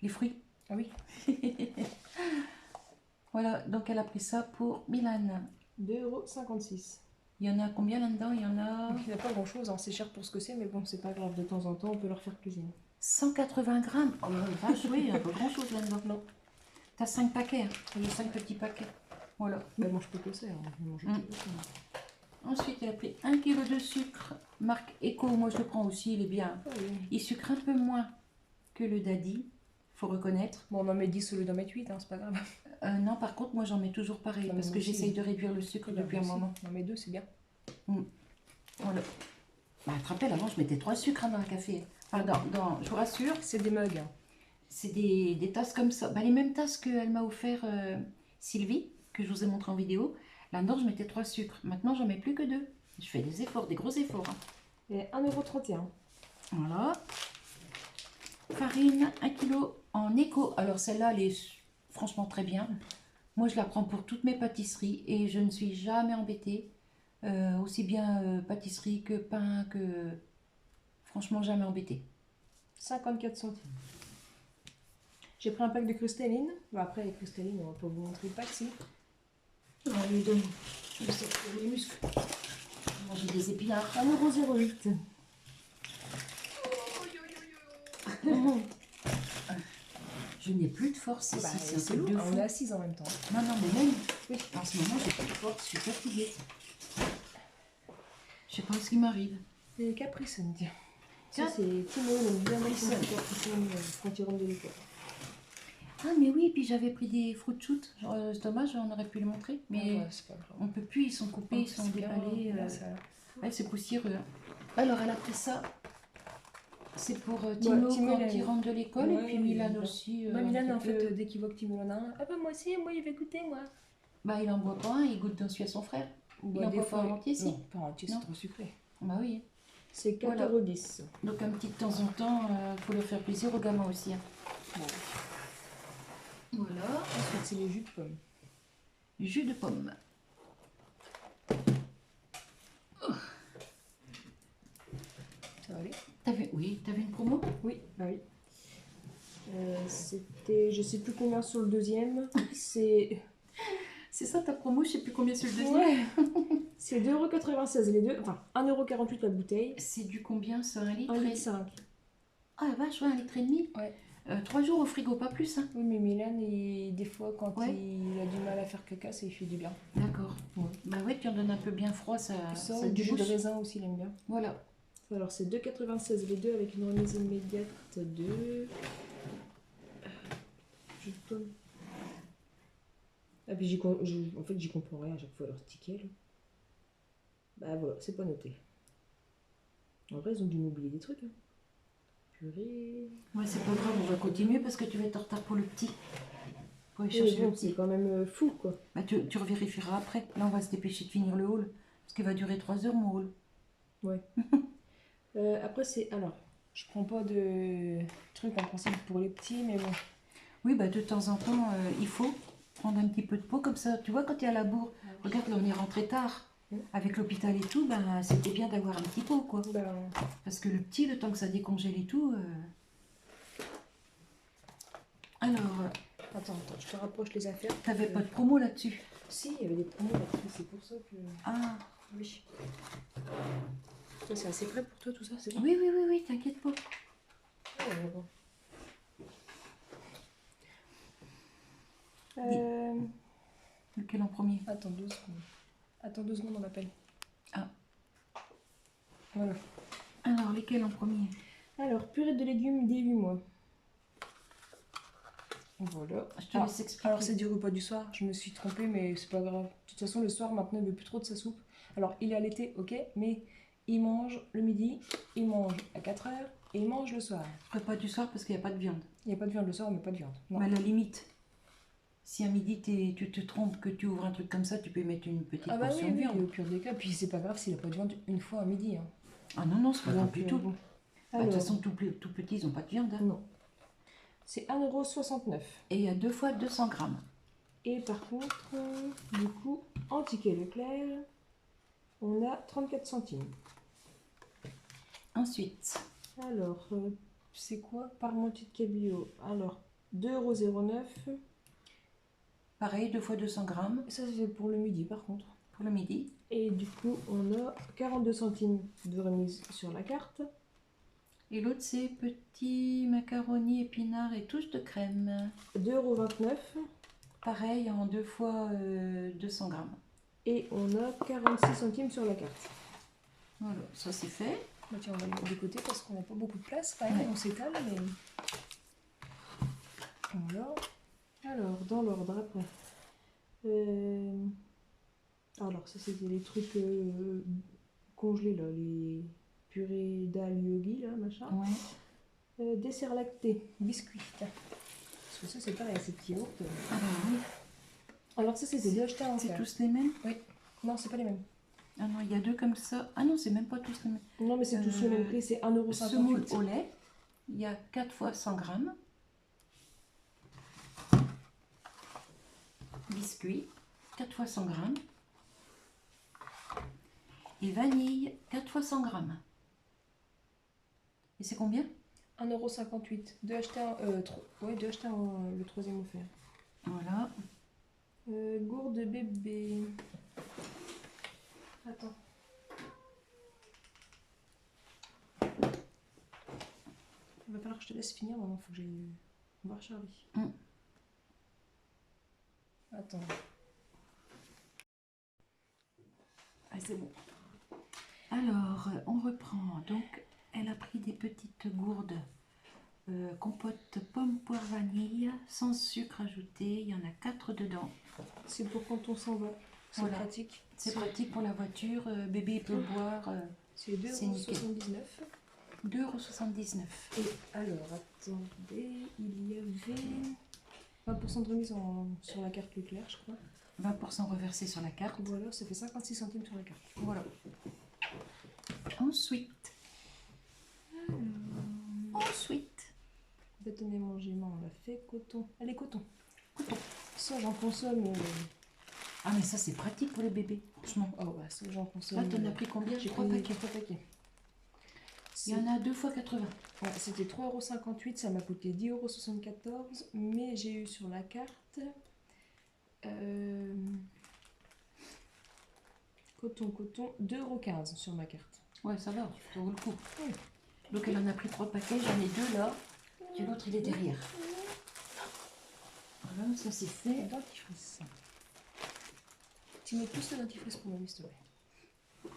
les fruits. Ah oui. Voilà, donc elle a pris ça pour Milan. 2,56 €. Il y en a combien là-dedans? Il y en a Donc il n'y a pas grand chose, hein. C'est cher pour ce que c'est, mais bon, c'est pas grave, de temps en temps, on peut leur faire cuisiner. 180 grammes. Oh la vache, oui, il y a pas grand-chose là-dedans. Non. T'as 5 paquets. Hein. J'ai 5 petits paquets. Voilà. Bah, moi je peux que ça, hein. Je vais manger que ça. Ensuite, elle a pris 1 kg de sucre, marque Eco. Moi, je le prends aussi, il est bien. Ah oui. Il sucre un peu moins que le Daddy, faut reconnaître. Bon, on en met 10 au lieu d'en mettre 8, hein, c'est pas grave. Non, par contre, moi j'en mets toujours pareil Non, mais parce moi que aussi. j'essaye de réduire le sucre depuis un moment. Non, mais deux, c'est bien. Voilà. Bah, tu te rappelles, avant je mettais 3 sucres hein, dans un café. Enfin, je vous rassure, C'est des mugs. Hein. c'est des tasses comme ça. Bah, les mêmes tasses qu'elle m'a offert Sylvie, que je vous ai montré en vidéo. Là-dedans, je mettais 3 sucres. Maintenant, j'en mets plus que 2. Je fais des efforts, des gros efforts. Hein. Et 1,31 €. Voilà. Farine, 1 kg en éco. Alors celle-là, elle est franchement très bien. Moi, je la prends pour toutes mes pâtisseries et je ne suis jamais embêtée. Aussi bien pâtisserie que pain, que... Franchement, jamais embêtée. 54 centimes. J'ai pris un pack de cristalline. Bon, après, les cristallines, on va pas vous montrer le pack, si. On lui donne. Je sais pour les muscles. Manger des épinards. 1,08 €. Je n'ai plus de force ici. Bah, c'est un c'est truc lourd, de on fou. est assise en même temps. Non, non, mais même. Oui, en ce moment, j'ai pas de force. Je suis fatiguée. Je sais pas ce qui m'arrive. Et Capri Sun, tiens. Ça, Tiens. c'est Timo, le bien Capri Sun. Capri Sun, quand il rentre de l'école. Ah, mais oui, puis j'avais pris des fruits de shoot. C'est dommage, on aurait pu les montrer. Mais Ouais, c'est pas grave. on peut plus, ils sont coupés, ils sont C'est bien, déballés. bien, ça. Ouais, c'est poussiéreux. Alors, elle a pris ça. C'est pour Timo Timo, quand il il rentre de l'école. Ouais, et puis il Milan aime bien. aussi. Bah, un Milan, petit en fait, peu. dès qu'il voit que Timo en a un, ah bah moi aussi, moi il veut goûter, moi. Bah, il en boit pas un, il goûte dessus à son frère. Bah, en des boit fois, pas en entier, si. Non, pas en entier, c'est Non. trop sucré. Bah oui. C'est 4,10 Voilà. € Donc, un petit de temps en temps, faut leur faire plaisir aux gamins aussi. Hein. Bon. Voilà. Ensuite, c'est les jus de pommes. Jus de pomme. Ça va aller? Oui, t'avais une promo? Oui, bah oui. C'était, je sais plus combien sur le deuxième. C'est C'est ça ta promo, je sais plus combien sur le deuxième. ouais. C'est 2,96 € les deux. Enfin, 1,48 € la bouteille. C'est du combien ça, 1 litre? 1,5 litre. Ah la vache, ouais, 1,5 litre. Ouais. 3 jours au frigo, pas plus. Hein. Oui, mais Milan, des fois, quand Ouais. il a du mal à faire caca, ça lui fait du bien. D'accord. Ouais. Bah ouais, tu en donnes un peu bien froid, ça Ça, du jus de débouche. raisin aussi, il aime bien. Voilà. Alors, c'est 2,96 € les deux avec une remise immédiate de. Jus de pomme. Ah, puis en fait, j'y comprends rien à chaque fois leur ticket. Là. Bah voilà, c'est pas noté. En vrai, ils ont dû m'oublier des trucs. Hein. Purée. Ouais, c'est pas grave, on va continuer parce que tu vas être en retard pour le petit. Pour aller Oui, chercher le bon, c'est petit. quand même fou, quoi. Bah, tu revérifieras après. Là, on va se dépêcher de finir le haul. Parce qu'il va durer 3 heures, mon haul. Ouais. Après, c'est. Alors, je prends pas de trucs en principe pour les petits, mais bon. Oui, bah de temps en temps, il faut prendre un petit peu de peau comme ça. Tu vois, quand tu es à la bourre, regarde, là, on est rentré tard. Avec l'hôpital et tout, ben, c'était bien d'avoir un petit pot, quoi. Ben, Parce que le petit, le temps que ça décongèle et tout... Alors, attends, je te rapproche les affaires. t'avais pas de promo là-dessus? Si, il y avait des promos là-dessus, c'est pour ça que. Ah, Oui. Toi, c'est assez prêt pour toi, tout ça, c'est bon? oui, oui, oui, oui, t'inquiète pas. Bon. Lequel en premier? Attends 2 secondes. Attends 2 secondes, on m'appelle. Ah. Voilà. Alors, lesquels en premier? Alors, purée de légumes dès 8 mois. Voilà. Je te laisse expliquer. Alors, c'est du repas du soir. Je me suis trompée, mais c'est pas grave. De toute façon, le soir, maintenant, il veut plus trop de sa soupe. Alors, il est allaité, ok, mais il mange le midi, il mange à 4 heures et il mange le soir. Repas du soir parce qu'il n'y a pas de viande. Il n'y a pas de viande le soir, mais pas de viande. Non. Mais à la limite, si à midi tu te trompes, que tu ouvres un truc comme ça, tu peux mettre une petite Ah bah portion oui, de oui, viande. au pire des cas. Puis c'est pas grave s'il n'a pas de viande une fois à midi. Hein. Ah non, non, c'est pas grave Donc, du tout. bon. Bah, de toute Alors, façon, tout petits, ils n'ont pas de viande. Hein. non. C'est 1,69 €. Et il y a 2 fois 200 grammes. Et par contre, du coup, en ticket Leclerc, on a 34 centimes. Ensuite, Alors, c'est quoi par mon ticket bio? Alors, 2,09 €. pareil, 2 fois 200 grammes Ça, c'est pour le midi par contre. pour le midi. Et du coup, on a 42 centimes de remise sur la carte. Et l'autre, c'est petit macaroni, épinards et touche de crème. 2,29 €. Pareil, en 2 fois 200 grammes. Et on a 46 centimes sur la carte. Voilà, ça c'est fait. Bah tiens, on va le mettre de côté parce qu'on n'a pas beaucoup de place. Quand même, Ouais. on s'étale, mais... Voilà. Alors, dans l'ordre après. Alors, ça c'était les trucs congelés là, les purées d'al yogi là, machin. Ouais. Dessert lacté, biscuit. Parce que ça c'est pareil, c'est petit yaourt. Ah bah oui. Alors ça c'était deux achetés en C'est fer. tous les mêmes? Oui. Non, c'est pas les mêmes. Ah non, il y a deux comme ça. Ah non, c'est même pas tous les mêmes. Non, mais c'est tous le même prix, c'est 1,58 Semoule €. au lait, il y a 4 fois 100 grammes. Biscuits, 4 fois 100 grammes. Et vanille, 4 fois 100 grammes. Et c'est combien? 1,58 €. Deux achetés deux achetés le troisième offert. Voilà. Gourde bébé. Attends. Il va falloir que je te laisse finir, maman. Faut que j'aille voir Charlie. Attends. Ah, c'est bon. Alors, on reprend. Donc, elle a pris des petites gourdes compote pomme, poire, vanille, sans sucre ajouté. Il y en a 4 dedans. C'est pour quand on s'en va. C'est Voilà. pratique. C'est pratique pour la voiture. Bébé peut boire. C'est c'est nickel. 2,79 €. 2,79 €. Et alors, attendez, il y avait 20% de remise sur la carte Leclerc, je crois. 20% reversé sur la carte. Voilà, ça fait 56 centimes sur la carte. Voilà. Ensuite, Bâtonnet mangement, on l'a fait. Coton. Allez, coton. coton. Ça, j'en consomme. Ah, mais ça, c'est pratique pour les bébés, franchement. Oh, bah, ça, j'en consomme. Là, t'en as pris combien? J'ai 3 pris paquets. 3 paquets. Il y en a 2 fois 80. Ouais, c'était 3,58 €, ça m'a coûté 10,74 €, mais j'ai eu sur la carte coton, 2,15 € sur ma carte. Ouais, ça va, ça vaut le coup. Oui. Donc, elle en a pris 3 paquets. J'en ai 2 là. Et l'autre, il est derrière. Voilà, ça c'est fait. Dentifrice. Tu mets plus de dentifrice pour moi, s'il te plaît.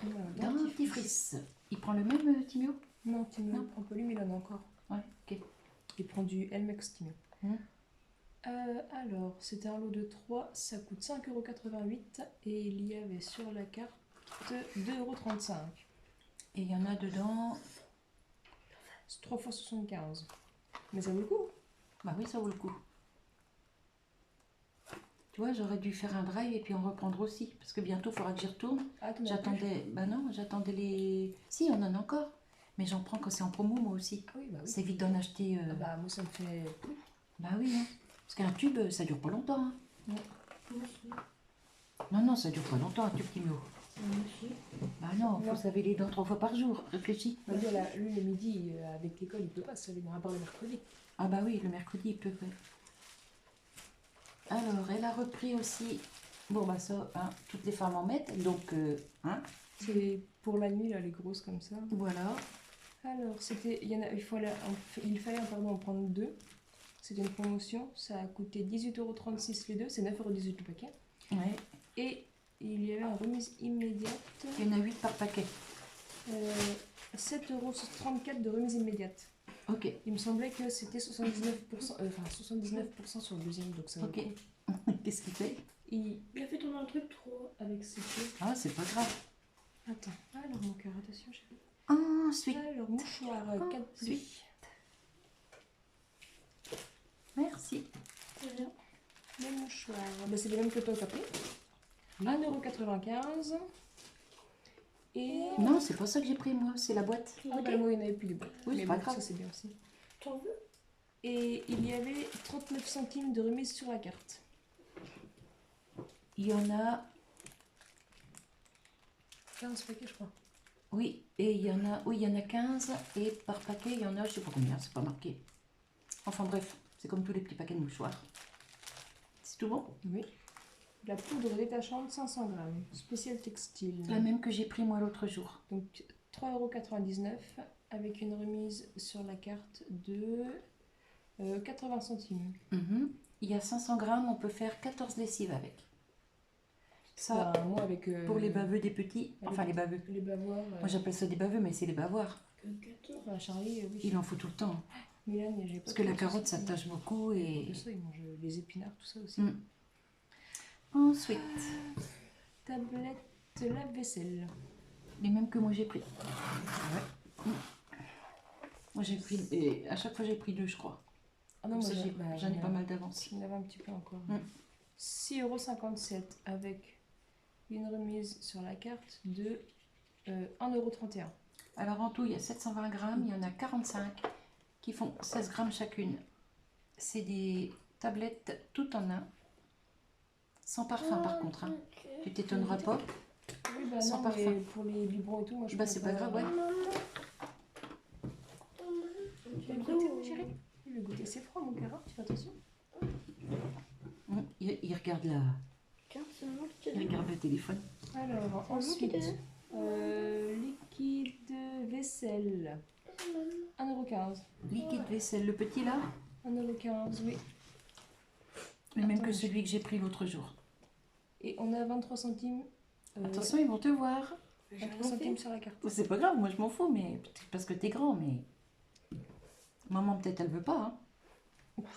Voilà, Dentifrice. Il prend le même, Timio? Non, Timio, Non. il prend pas lui, mais il en a encore. Ouais, ok. Il prend du Elmex Timio. Hum. Alors, c'était un lot de 3, ça coûte 5,88 € et il y avait sur la carte 2,35 €. Et il y en a dedans. C'est 3 fois 75. Mais ça vaut le coup. Bah oui, ça vaut le coup. Tu vois, j'aurais dû faire un drive et puis en reprendre aussi. Parce que bientôt, il faudra que j'y retourne. Ah, t'en as plus? J'attendais. Bah non, j'attendais les. Si, on en a encore. Mais j'en prends quand c'est en promo, moi aussi. Ah oui, bah oui. C'est vite d'en acheter. Ah bah, moi, ça me fait. Bah oui, hein. Parce qu'un tube, ça dure pas longtemps. Hein. Non. Non, non, ça dure pas longtemps, un tube Timio. Bah non, faut Non. se laver les dents 3 fois par jour. Réfléchis. Bah, lui, le midi, avec l'école, il peut pas se laver, à part le mercredi. Ah bah oui, le mercredi, il peut. Ouais. Alors, elle a repris aussi. Bon, bah ça, hein, toutes les femmes en mettent. Donc, hein, C'est pour la nuit, là, les grosses comme ça. voilà. Alors, c'était, il fallait en prendre 2. C'était une promotion, ça a coûté 18,36 € les deux, c'est 9,18 € le paquet. Ouais. Et il y avait en remise immédiate Il y en a 8 par paquet. 7,34 € de remise immédiate. Ok. Il me semblait que c'était 79%, 79% sur le deuxième, donc ça va. Ok. Qu'est-ce qu'il fait? Il a fait tourner un truc trop avec ses pieds. Ah, c'est pas grave. Attends, alors mon cœur, attention, chérie. Ensuite. Alors, mouchoir, 4 Ensuite. Merci. Les mouchoirs, bah, c'est les mêmes que toi, t'as pris. 1,95 €. Et. Non, c'est pas ça que j'ai pris, moi. C'est la boîte. Ah, bah, moi, il n'y en avait plus de boîte. Oui, mais c'est pas bon, grave. ça, c'est bien aussi. T'en veux? Et il y avait 39 centimes de remise sur la carte. Il y en a. 15 paquets, je crois. Oui, et il y en a. Oui, il y en a 15. Et par paquet, il y en a, je sais pas combien, c'est pas marqué. Enfin bref, c'est comme tous les petits paquets de mouchoirs. C'est tout bon? Oui. La poudre détachante, 500 grammes. Spécial textile. La même que j'ai pris moi l'autre jour. Donc 3,99 € avec une remise sur la carte de 80 centimes. Mhm. Il y a 500 grammes, on peut faire 14 lessives avec. Ça, Enfin, moi, avec. pour les baveux des petits, enfin les baveux. Les bavoirs. Moi j'appelle ça des baveux, mais c'est les bavoirs. Que 14. Enfin, Charlie, oui. Il en faut tout le temps. Milan, j'ai pas Parce que trop la de carotte, ça soucis. tâche beaucoup et... Ça, ils mangent les épinards, tout ça aussi. Mm. Ensuite, Tablette lave-vaisselle. les mêmes que moi j'ai pris. Ouais. Moi j'ai pris, et à chaque fois j'ai pris 2 je crois. Ah non, Comme moi ça, j'en ai pas mal d'avance. d'avance. J'en avais un petit peu encore. Mm. 6,57 € avec une remise sur la carte de 1,31 €. Alors en tout, il y a 720 grammes, il y en a 45 qui font 16 grammes chacune. C'est des tablettes tout en un, sans parfum par contre. Hein. Tu t'étonneras pas. Oui, bah Sans non, parfum. mais pour les biberons et tout, moi je Bah pourrais c'est pas grave, ouais. Tu veux le goûter, mon chéri? Tu veux le goûter, c'est froid, mon cœur, hein, tu fais attention. Il regarde il regarde le téléphone. Alors, ensuite, liquide vaisselle, 1,15 €. Liquide vaisselle, le petit là, 1,15 €, oui. le même Attends, que celui que j'ai pris l'autre jour. Et on a 23 centimes. Attention, ils vont te voir. 23 centimes sur la carte. C'est pas grave, moi je m'en fous, mais peut-être parce que t'es grand, mais maman peut-être elle veut pas. Hein.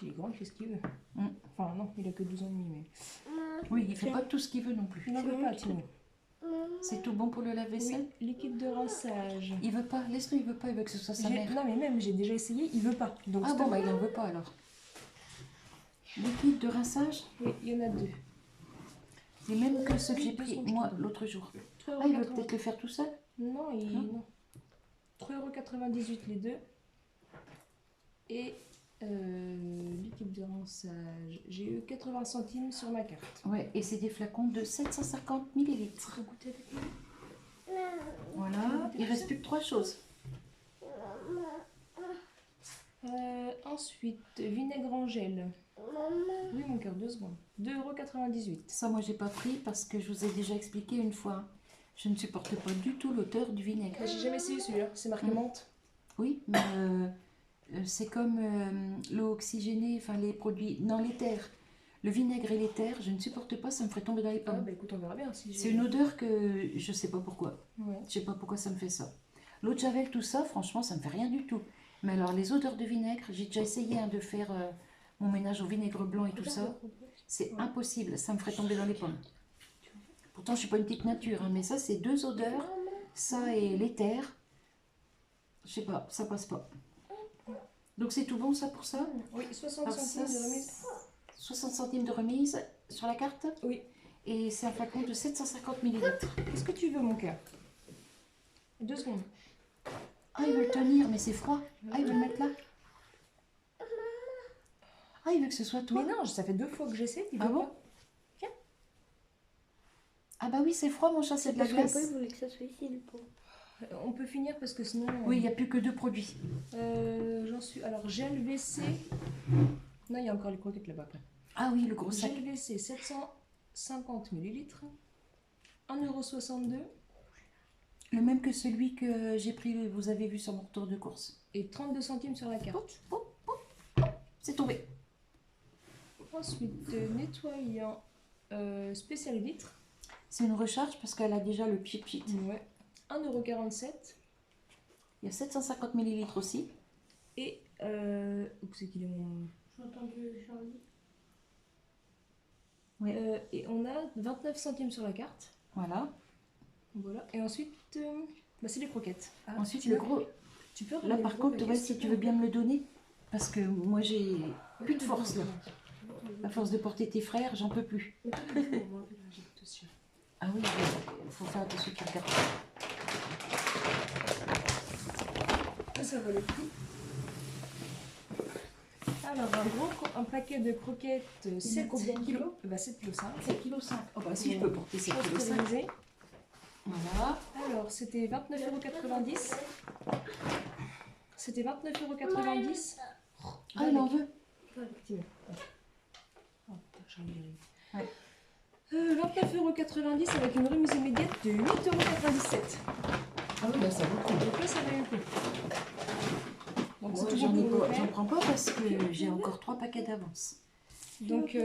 Il est grand, il fait ce qu'il veut. Mm. Enfin, non, il a que 12 ans et demi, mais. Oui, il fait pas tout ce qu'il veut non plus. Il n'en veut pas, Timo. C'est tout bon pour le lave-vaisselle. Oui, liquide de rinçage. Il veut pas, laisse-le, il veut pas, il veut que ce soit sa mère. Non, mais même, j'ai déjà essayé, il veut pas. Donc, Ah stop. bon, bah il en veut pas alors. Liquide de rinçage, Oui, il y en a 2. les mêmes que ceux que j'ai pris moi l'autre jour. Ah, il veut peut-être le faire tout seul. Non, Non. non. 3,98 € les deux. Et liquide de rinçage. J'ai eu 80 centimes sur ma carte. Ouais, et c'est des flacons de 750 millilitres. Faut goûter avec moi. Voilà, il reste plus que 3 choses. Ensuite, vinaigre en gel. Oui, mon cœur, 2 secondes. 2,98 €. Ça, moi, j'ai pas pris parce que je vous ai déjà expliqué une fois. Je ne supporte pas du tout l'odeur du vinaigre. J'ai jamais essayé celui-là, c'est marqué menthe. Oui, mais c'est comme l'eau oxygénée, enfin les produits, non, l'éther. Le vinaigre et l'éther, je ne supporte pas, ça me ferait tomber dans les Ah, pommes. bah écoute, on verra bien. Si C'est une odeur que je sais pas pourquoi. Ouais. Je sais pas pourquoi ça me fait ça. L'eau de javel, tout ça, franchement, ça me fait rien du tout. Mais alors, les odeurs de vinaigre, j'ai déjà essayé de faire mon ménage au vinaigre blanc et tout ça. C'est impossible, ça me ferait tomber dans les pommes. Pourtant, je suis pas une petite nature, hein, mais ça, c'est 2 odeurs. Ça et l'éther. Je sais pas, ça passe pas. Donc, c'est tout bon, ça, pour ça? Oui, 60 Alors, centimes ça, de remise. 60 centimes de remise sur la carte. Oui. Et c'est un flacon de 750 millilitres. Qu'est-ce que tu veux, mon cœur? 2 secondes. Ah, il veut le tenir, mais c'est froid. Ah, il veut le mettre là. Ah, il veut que ce soit toi. Mais non, ça fait 2 fois que j'essaie. Il Ah veut bon? pas. Ah bah oui, c'est froid, mon chat, c'est de la glace. il voulait que ça soit ici, le pot. On peut finir parce que sinon. Oui, il n'y a plus que 2 produits. J'en suis. Alors, gel WC. Non, il y a encore les croquettes là-bas après. Ah oui, le gros sac. Gel WC 750 millilitres. 1,62 € Le même que celui que j'ai pris, vous avez vu sur mon retour de course. et 32 centimes sur la carte. C'est tombé. Ensuite, nettoyant spécial vitre. C'est une recharge parce qu'elle a déjà le pchit-pchit. Ouais. 1,47 €. Il y a 750 millilitres aussi. Et où c'est qu'il est mon. J'ai entendu Charlie. Et on a 29 centimes sur la carte. Voilà. Voilà. Et ensuite, bah, c'est les croquettes. Ah, Ensuite, tu le veux- gros. Tu peux Là, regarder par le contre, gros ouais, paquet, si s'il tu te veux plaît. bien me le donner. Parce que moi, j'ai plus de force là. À force de porter tes frères, j'en peux plus. Ah oui, il faut faire attention que tu regardes. Ça vaut le coup. Alors, un paquet de croquettes 7 combien de kg. kilos Bah, 7 kg 5. 7,5 kg. Oh bah si, je peux porter 7,5 kg. Pasteurisé. Voilà. Alors, c'était 29,90 €. C'était 29,90 €. Ah, il en veut. Effectivement. Oh, putain, j'en ai- Ouais. 29,90 € avec une remise immédiate de 8,97 €. Ah oui, bah ça vaut le coup. Donc là, ça valait le coup. Donc, Moi, c'est tout j'en bon ai pour pas- le j'en faire. prends pas parce que j'ai encore 3 paquets d'avance. Donc,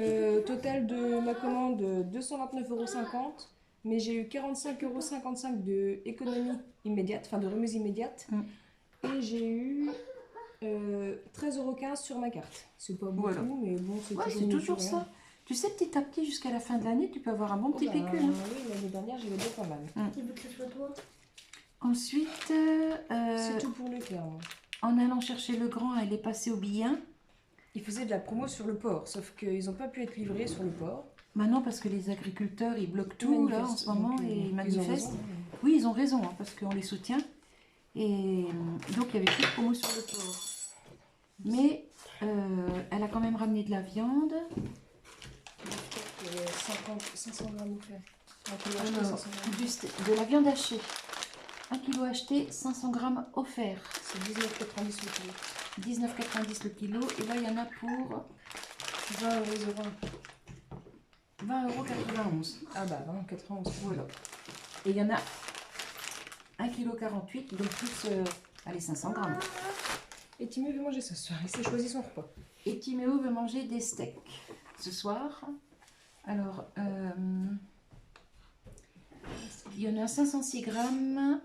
total de ma commande, 229,50 €. Mais j'ai eu 45,55 € de économie immédiate, enfin de remise immédiate. Mm. Et j'ai eu 13,15 € sur ma carte. C'est pas beaucoup, Voilà. mais bon, c'est Ouais, toujours c'est mieux toujours que rien. ça. Tu sais, petit à petit, jusqu'à la fin de l'année, tu peux avoir un bon Oh, petit bah, pécule. Hein. oui, l'année dernière, j'avais déjà pas mal. Tu veux que ce soit toi? Ensuite, C'est tout pour le clair, moi. en allant chercher le grand, elle est passée au billen. Ils faisaient de la promo sur le port, sauf qu'ils n'ont pas pu être livrés sur le port. Maintenant, parce que les agriculteurs, ils bloquent tout là en ce moment et ils ils ont manifestent. raison. Oui, ils ont raison, hein, parce qu'on les soutient. Et donc, il y avait plus de promo sur le port. Mais elle a quand même ramené de la viande. Il y avait 500 grammes offerts. Un kilo acheté, Alors, 500 grammes. de la viande hachée. 1 kg acheté, 500 grammes offert. C'est 19,90 € le kilo. 19,90 le kilo. Et là, il y en a pour 20,91 €. 20,91 €. Ah bah, 20,91 €. Voilà. Et il y en a 1,48 kg, donc plus, allez, 500 grammes. Et Timmy veut manger ce soir, il s'est choisi son repas. Et Timéo veut manger des steaks ce soir. Alors, il y en a 506 grammes.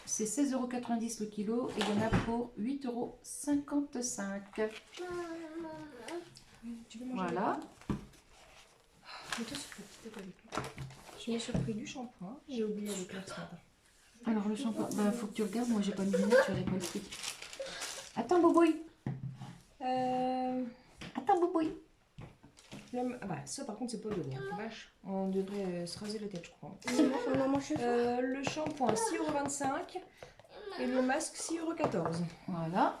C'est 16,90 € le kilo. Et il y en a pour 8,55 €. Tu veux manger Voilà. Mais toi, c'est petit avec lui. Je m'ai surpris du shampoing. J'ai oublié avec l'air ce matin. Alors, le shampoing, bah, faut que tu regardes. Moi, j'ai pas de lunettes, je n'aurais pas le prix. Attends, Boubouille. Attends, Boubouille. Ah bah, ça par contre c'est pas donné, hein. Vache. On devrait se raser la tête je crois. Maman, je fais. Le shampoing 6,25 € et le masque 6,14 €. Voilà.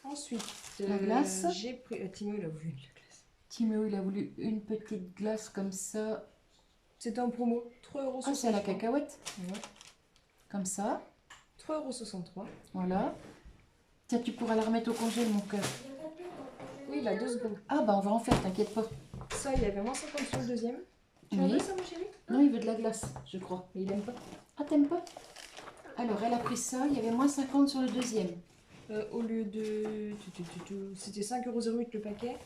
Ensuite, La glace. j'ai pris... Timo il a voulu de la glace. Timéo, il a voulu une petite glace comme ça. C'était en promo, 3,63 €. Ah, c'est à la cacahuète. Ouais. Comme ça. 3,63 €. Voilà. Tiens, tu pourras la remettre au congèle, mon cœur. Oui, il a 2 secondes. Ah, bah, on va en faire, t'inquiète pas. Ça, il y avait moins 50 sur le deuxième. Tu Oui. veux ça, mon chéri? Non, il veut de la glace, je crois. Mais il aime pas. Ah, t'aimes pas? Alors, elle a pris ça, il y avait moins 50 sur le deuxième. Au lieu de... C'était 5,08 € le paquet.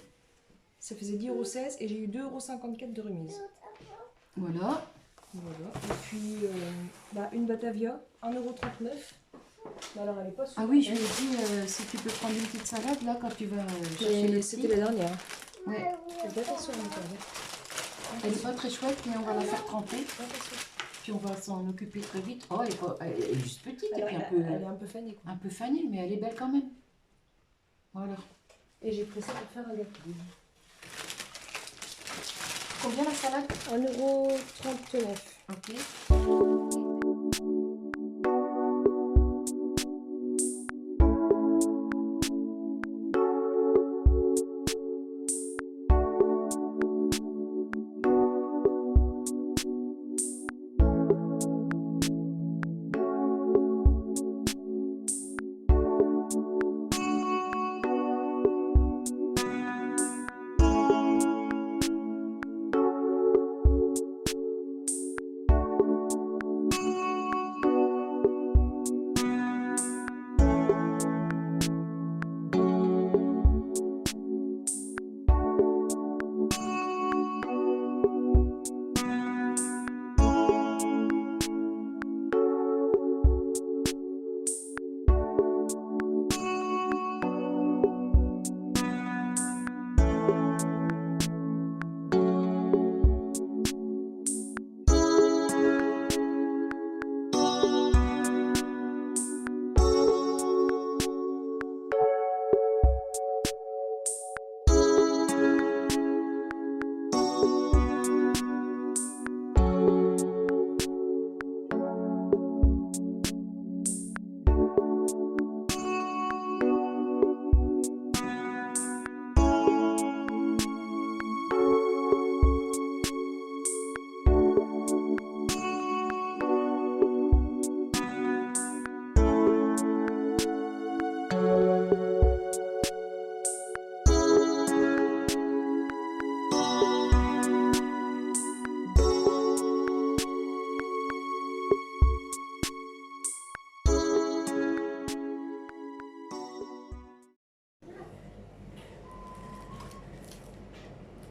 Ça faisait 10,16 € et j'ai eu 2,54 € de remise. Voilà. Voilà. Et puis, une Batavia, 1,39 €. Mais alors, elle est pas super. Ah oui, je lui ai dit, si tu peux prendre une petite salade, là, quand tu vas chercher le Mais c'était petit. la dernière. Ouais. Faites attention, Batavia. Elle est pas très chouette, mais on va la faire tremper. Attention. Puis on va s'en occuper très vite. Oh, elle est juste petite, et Elle, puis elle est un peu fanée, quoi. un peu fanée, mais elle est belle quand même. Voilà. Et j'ai pris ça pour faire un gâteau. Combien la salade? 1,39 €. Ok.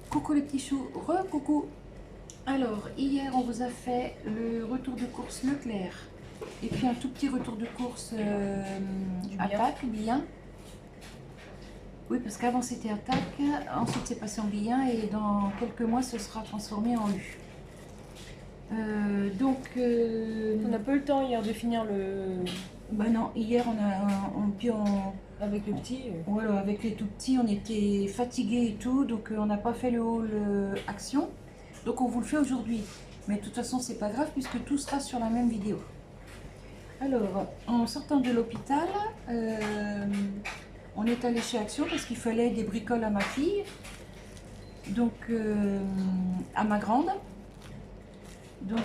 Coucou les petits choux, re-coucou. Alors, hier, on vous a fait le retour de course Leclerc. Et puis un tout petit retour de course Du bien. attaque, bien. Oui, parce qu'avant c'était attaque, ensuite c'est passé en bien et dans quelques mois ce sera transformé en U. On n'a pas eu le temps hier de finir le... Bah non, hier puis Avec le petit. voilà, avec les tout petits, on était fatigués et tout, donc on n'a pas fait le haul action. Donc on vous le fait aujourd'hui. Mais de toute façon, c'est pas grave puisque tout sera sur la même vidéo. Alors, en sortant de l'hôpital, on est allé chez Action parce qu'il fallait des bricoles à ma fille, donc à ma grande. Donc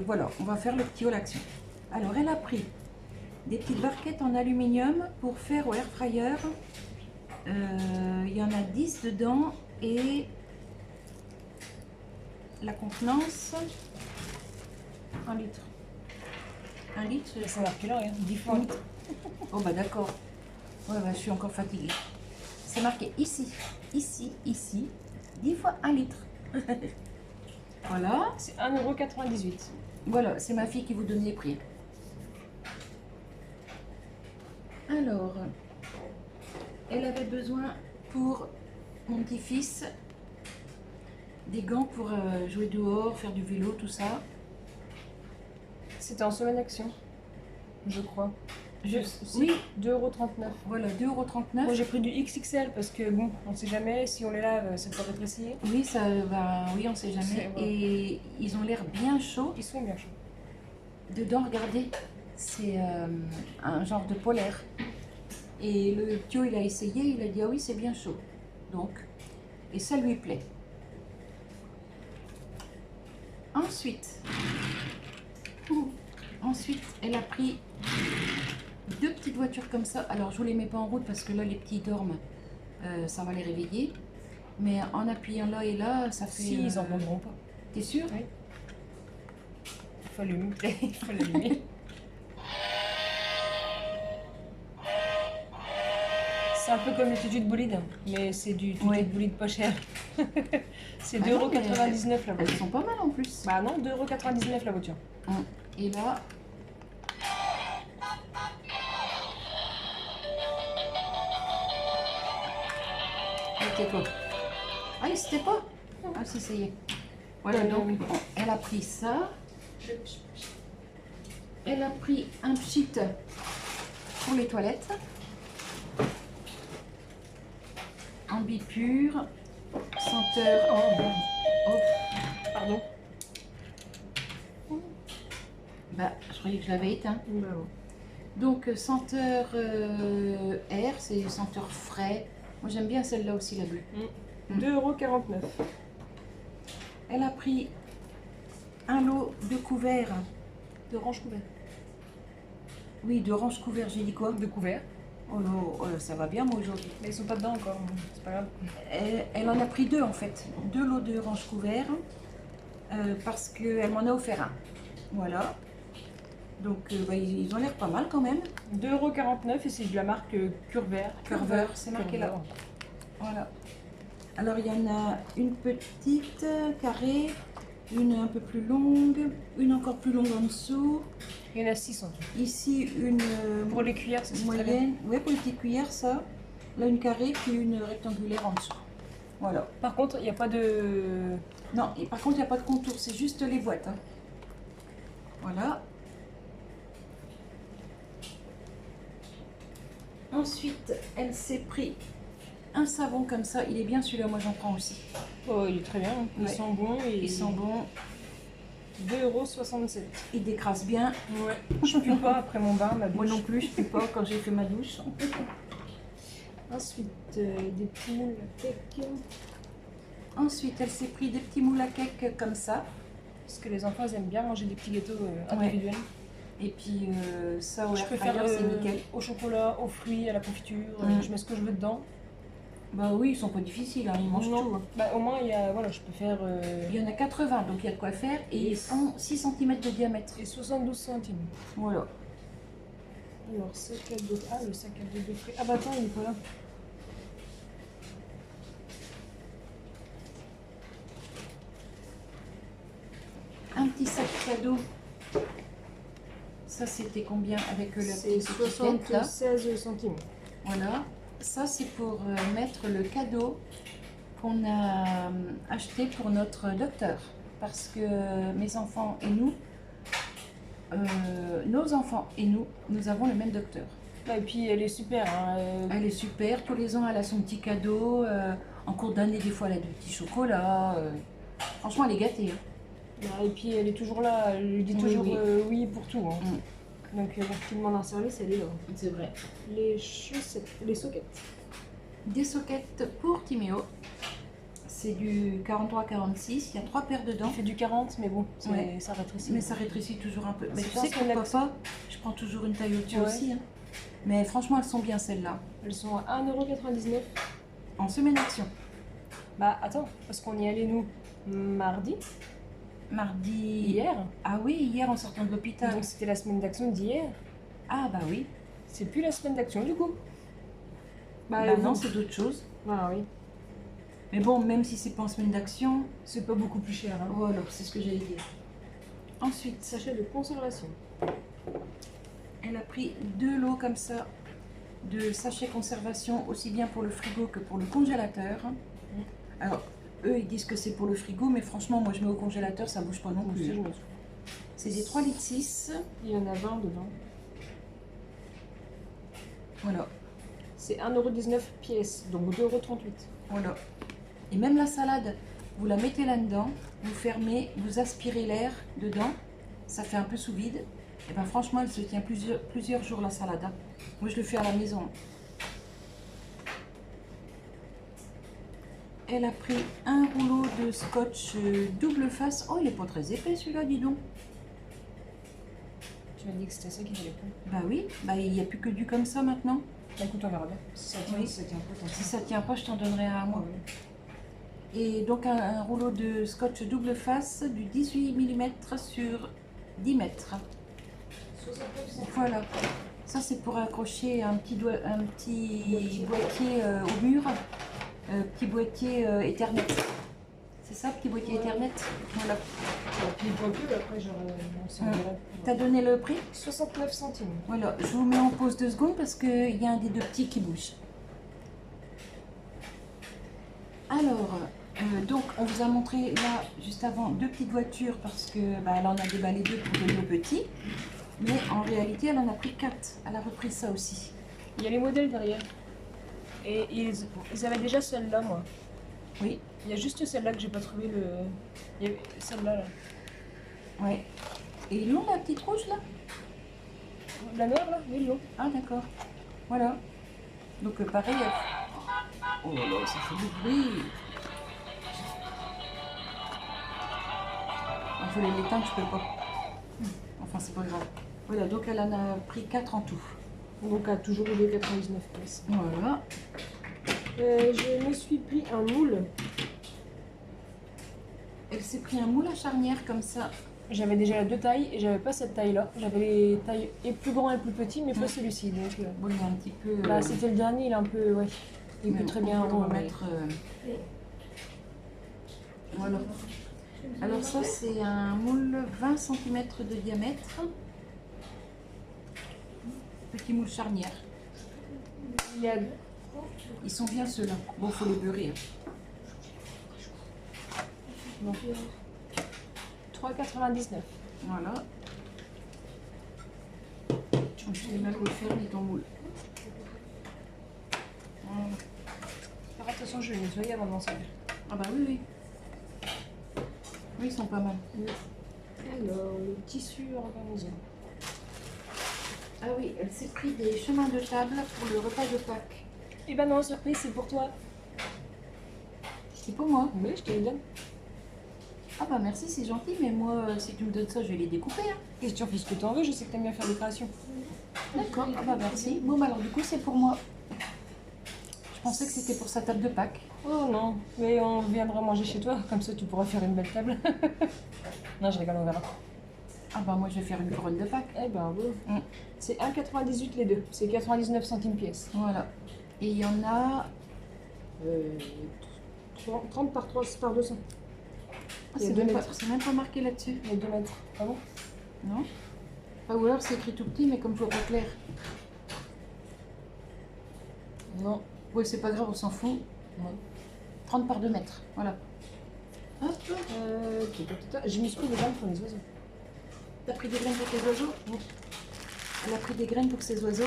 voilà, on va faire le petit haul action. Alors, elle a pris des petites barquettes en aluminium pour faire au air fryer. Il y en a 10 dedans et la contenance 1 litre. 1 litre, Ça marque là, rien. 10 fois. oh bah d'accord. Ouais, bah, je suis encore fatiguée. C'est marqué ici, ici, ici, 10 fois 1 litre. Voilà. C'est 1,98 €. Voilà, c'est ma fille qui vous donne les prix. Alors, elle avait besoin pour mon petit-fils des gants pour jouer dehors, faire du vélo, tout ça. C'était en semaine d'action, je crois. Oui, 2,39 €. voilà, 2,39 Moi €. j'ai pris du XXL parce que bon, on sait jamais si on les lave, ça peut rétrécir. Oui, ça va, oui, on sait jamais. C'est vrai. Et ils ont l'air bien chauds. Ils sont bien chauds. Dedans, regardez, c'est un genre de polaire. Et le Thio, il a essayé, il a dit ah oui, c'est bien chaud. Donc, et ça lui plaît. Ensuite, elle a pris 2 petites voitures comme ça. Alors, je vous les mets pas en route parce que là, les petits dorment, ça va les réveiller. Mais en appuyant là et là, ça fait. Si, ils en vendront pas. T'es sûr? Oui. Il faut allumer. Il faut l'allumer. C'est un peu comme le tutu de bolide, mais c'est du tutu Ouais. de bolide pas cher. C'est Ah non, 2,99 € la Elles voiture. sont pas mal en plus. Bah non, 2,99 € la voiture. Et là. Tais-toi. Ah, il s'était pas? Ah, si, ça y est. Voilà, donc, elle a pris ça. Elle a pris un pchit pour les toilettes. En bipure. Senteur. Oh, merde. Oh, Pardon. bah, je croyais que je l'avais éteint. Bah ouais. Donc, senteur air, c'est senteur frais. Moi, j'aime bien celle-là aussi, la bleue. 2,49 €. Elle a pris un lot de couverts. D'orange couvert. Oui, de range couverts, j'ai dit quoi? De couvert. Oh là, oh là, ça va bien, moi, aujourd'hui. Mais ils sont pas dedans encore, c'est pas grave. Elle en a pris 2, en fait. 2 lots de range couverts. Parce qu'elle m'en a offert un. Voilà. Donc, bah, ils ont l'air pas mal, quand même. 2,49 € et c'est de la marque Curver. Curver, c'est marqué là. Voilà. Alors, il y en a une petite carrée, une un peu plus longue, une encore plus longue en dessous. Il y en a 6 en tout. Ici, une Pour les cuillères, ça c'est très bien. moyenne. Oui, pour les petites cuillères, ça. Là, une carrée, puis une rectangulaire en dessous. Voilà. Par contre, il n'y a pas de... Non, et par contre, il n'y a pas de contour, c'est juste les boîtes. Hein. Voilà. Ensuite, elle s'est pris un savon comme ça. Il est bien celui-là, moi j'en prends aussi. Oh, il est très bien. Ils Ouais. sont bons et Ils sont bons, 2,67 €. ils décrassent bien. Ouais. Je pue pas après mon bain, ma douche. Moi non plus, je ne peux pas quand j'ai fait ma douche. Ensuite, des petits moules à cake. Ensuite, elle s'est pris des petits moules à cake comme ça. Parce que les enfants, ils aiment bien manger des petits gâteaux individuels. Et puis ça, au Je air peux fryer, faire c'est nickel. au chocolat, aux fruits, à la confiture. Je mets ce que je veux dedans. Bah oui, ils sont pas difficiles, hein, ils mangent Non. tout. Hein. Bah, au moins, il y a, voilà, je peux faire... Il y en a 80, donc il y a de quoi faire. Et ils font 6 cm de diamètre. et 72 centimes. Voilà. Alors, sac à dos... Ah, le sac à dos de fruits. Ah bah attends, il est pas là. Un petit sac cadeau. Ça, c'était combien avec la C'est petite étiquette, là? 76 centimes. Voilà. Ça, c'est pour mettre le cadeau qu'on a acheté pour notre docteur. Parce que mes enfants et nous, nos enfants et nous avons le même docteur. Et puis elle est super. Hein. Elle est super. Tous les ans, elle a son petit cadeau. En cours d'année, des fois, elle a des petits chocolats. Franchement, elle est gâtée. Hein. Et puis elle est toujours là. Elle dit Oui, toujours oui. oui pour tout. Hein. Donc quand tu demandes un service, elle est là. C'est vrai. Les chaussettes, les sockets. Des sockets pour Timéo. C'est du 43-46. Il y a 3 paires dedans. Il fait du 40, mais bon, Ouais. ça rétrécit. Mais ça rétrécit toujours un peu. Mais C'est tu pas sais ce que qu'on a- papa, je prends toujours une taille au-dessus Ouais. aussi. Hein. Mais franchement, elles sont bien celles-là. Elles sont à 1,99 €. En semaine d'action. Bah attends, parce qu'on y allait nous mardi, Mardi. hier. Ah oui, hier en sortant de l'hôpital. Donc c'était la semaine d'action d'hier. Ah bah oui. C'est plus la semaine d'action du coup. Bah non, bon. c'est d'autres choses. Ah oui. Mais bon, même si c'est pas en semaine d'action, C'est pas beaucoup plus cher. Hein. voilà, c'est ce que j'allais dire. Ensuite, Sachet de conservation. elle a pris 2 lots comme ça de sachets conservation, aussi bien pour le frigo que pour le congélateur. Alors, eux, ils disent que c'est pour le frigo, mais franchement, moi, je mets au congélateur, ça bouge pas non Moi plus. aussi, hein. je m'en fous. C'est des 3,6 litres. Il y en a 20 dedans. Voilà, C'est 1,19 € pièce, donc 2,38 €. voilà. Et même la salade, vous la mettez là-dedans, vous fermez, vous aspirez l'air dedans, ça fait un peu sous vide. Et ben franchement, elle se tient plusieurs jours la salade. Hein. Moi, je le fais à la maison. Elle a pris un rouleau de scotch double face. Oh, il est pas très épais celui-là, dis donc. Tu m'as dit que c'était ça qu'il fallait plus. Bah oui, bah il n'y a plus que du comme ça maintenant. Bah écoute, on verra bien. Si ça tient, Oui. si ça tient pas, tant Si pis. ça tient pas, je t'en donnerai un à moi. Ouais. Et donc un rouleau de scotch double face du 18 mm sur 10 mètres. Voilà. Ça c'est pour accrocher un petit boîtier au mur. Petit boîtier Ethernet. C'est ça, petit boîtier Ethernet. Voilà. Et puis il faut plus, après on s'en dirait. T'as donné le prix? 69 centimes. Voilà, je vous mets en pause 2 secondes parce qu'il y a un des 2 petits qui bouge. Alors, donc on vous a montré là, juste avant, 2 petites voitures parce que bah, elle en a déballé 2 pour donner aux petits. Mais en réalité, elle en a pris 4. Elle a repris ça aussi. Il y a les modèles derrière. Et ils avaient déjà celle-là, moi. Oui, Il y a juste celle-là que j'ai pas trouvé le. Il y avait celle-là, là. ouais. Et ils l'ont la petite rouge là? La noire, là? Oui, non. Ah d'accord. Voilà. Donc pareil. Oh là là, ça fait du bruit. Il faut l'éteindre, je peux pas. Enfin, c'est pas grave. Voilà, donc elle en a pris 4 en tout. Donc à toujours 2,99 pièces. Voilà. Je me suis pris un moule. Elle s'est pris un moule à charnière comme ça. J'avais déjà la 2 tailles et j'avais pas cette taille-là. J'avais les tailles et plus grand et plus petit, mais pas celui-ci. Donc, Bon, il est un petit peu. bah, c'était le dernier, il est un peu. Ouais. Il peut très bien on peut rond, remettre. Voilà. Alors ça, c'est un moule 20 cm de diamètre. Petit moule charnière. Il y a Ils sont bien ceux-là. Bon, faut les beurrer. donc, 3,99. Voilà. Je vais même refermer ton moule. Voilà. Faire attention, je vais nettoyer avant de m'en servir. Ah bah oui, oui. Oui, ils sont pas mal. Alors, le tissu organisé. Ah oui, elle s'est pris des chemins de table pour le repas de Pâques. Eh ben non, surprise, c'est pour toi. C'est pour moi. Oui, je te le donne. Ah bah merci, c'est gentil, mais moi, si tu me donnes ça, je vais les découper. Hein. Question, fais ce que tu en veux, je sais que t'aimes bien faire des créations. D'accord, ah bah merci. Bon bah alors du coup, c'est pour moi. Je pensais que c'était pour sa table de Pâques. Oh non, mais on viendra manger chez toi, comme ça tu pourras faire une belle table. Non, je rigole, on verra. Ah bah moi, je vais faire une couronne de Pâques. Eh ben oui. Mm. C'est 1,98 les deux, c'est 99 centimes pièce. Voilà. Et il y en a... 30 par 3 par 200. Ah, Il y a c'est 2 même, mètres. c'est même pas marqué là-dessus. Il y a 2 mètres. Ah bon? Non? Enfin, ou alors c'est écrit tout petit, mais comme je vois pas clair. Non. Oui, c'est pas grave, on s'en fout. Ouais. 30 par 2 mètres, voilà. Hop. J'ai mis des graines pour les oiseaux. T'as pris des graines pour tes oiseaux? Oui. Elle a pris des graines pour ses oiseaux.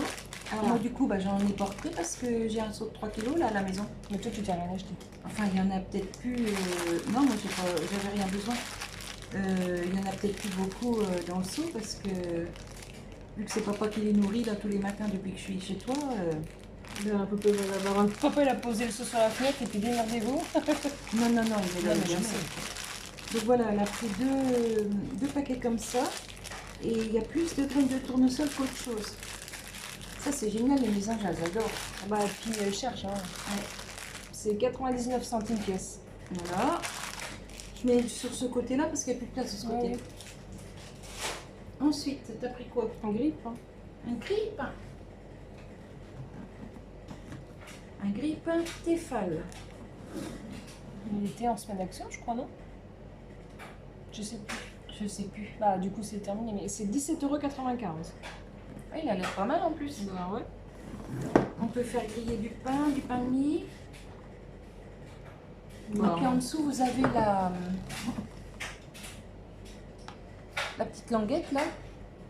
Alors moi du coup j'en ai pas repris parce que j'ai un seau de 3 kilos là à la maison. Mais toi tu t'as rien acheté. Enfin il y en a peut-être plus. Non moi j'avais rien besoin. Il y en a peut-être plus beaucoup dans le seau parce que vu que c'est papa qui les nourrit là tous les matins depuis que je suis chez toi. Un peu plus d'avoir un. Papa il a posé le seau sur la fenêtre et puis démerdez-vous. Non, il me l'a jamais. Donc voilà, elle a pris deux paquets comme ça. Et il y a plus de graines de tournesol qu'autre chose. Ça c'est génial, les mésanges, j'adore. Bah et puis elle cherche, hein. Ouais. C'est 99 centimes pièce. Voilà. Je mets sur ce côté-là parce qu'il n'y a plus de place de ce côté. Ouais. Ensuite, t'as pris quoi? Un grippe. Hein. Un grippe. Un grippe Tefal. Il était en semaine d'action, je crois, non? Je sais plus. Je sais plus. Bah du coup c'est terminé, mais c'est 17,95 €. Ah, il a l'air pas mal en plus. Bah ouais. On peut faire griller du pain de mie. Bah, et puis en dessous vous avez la petite languette là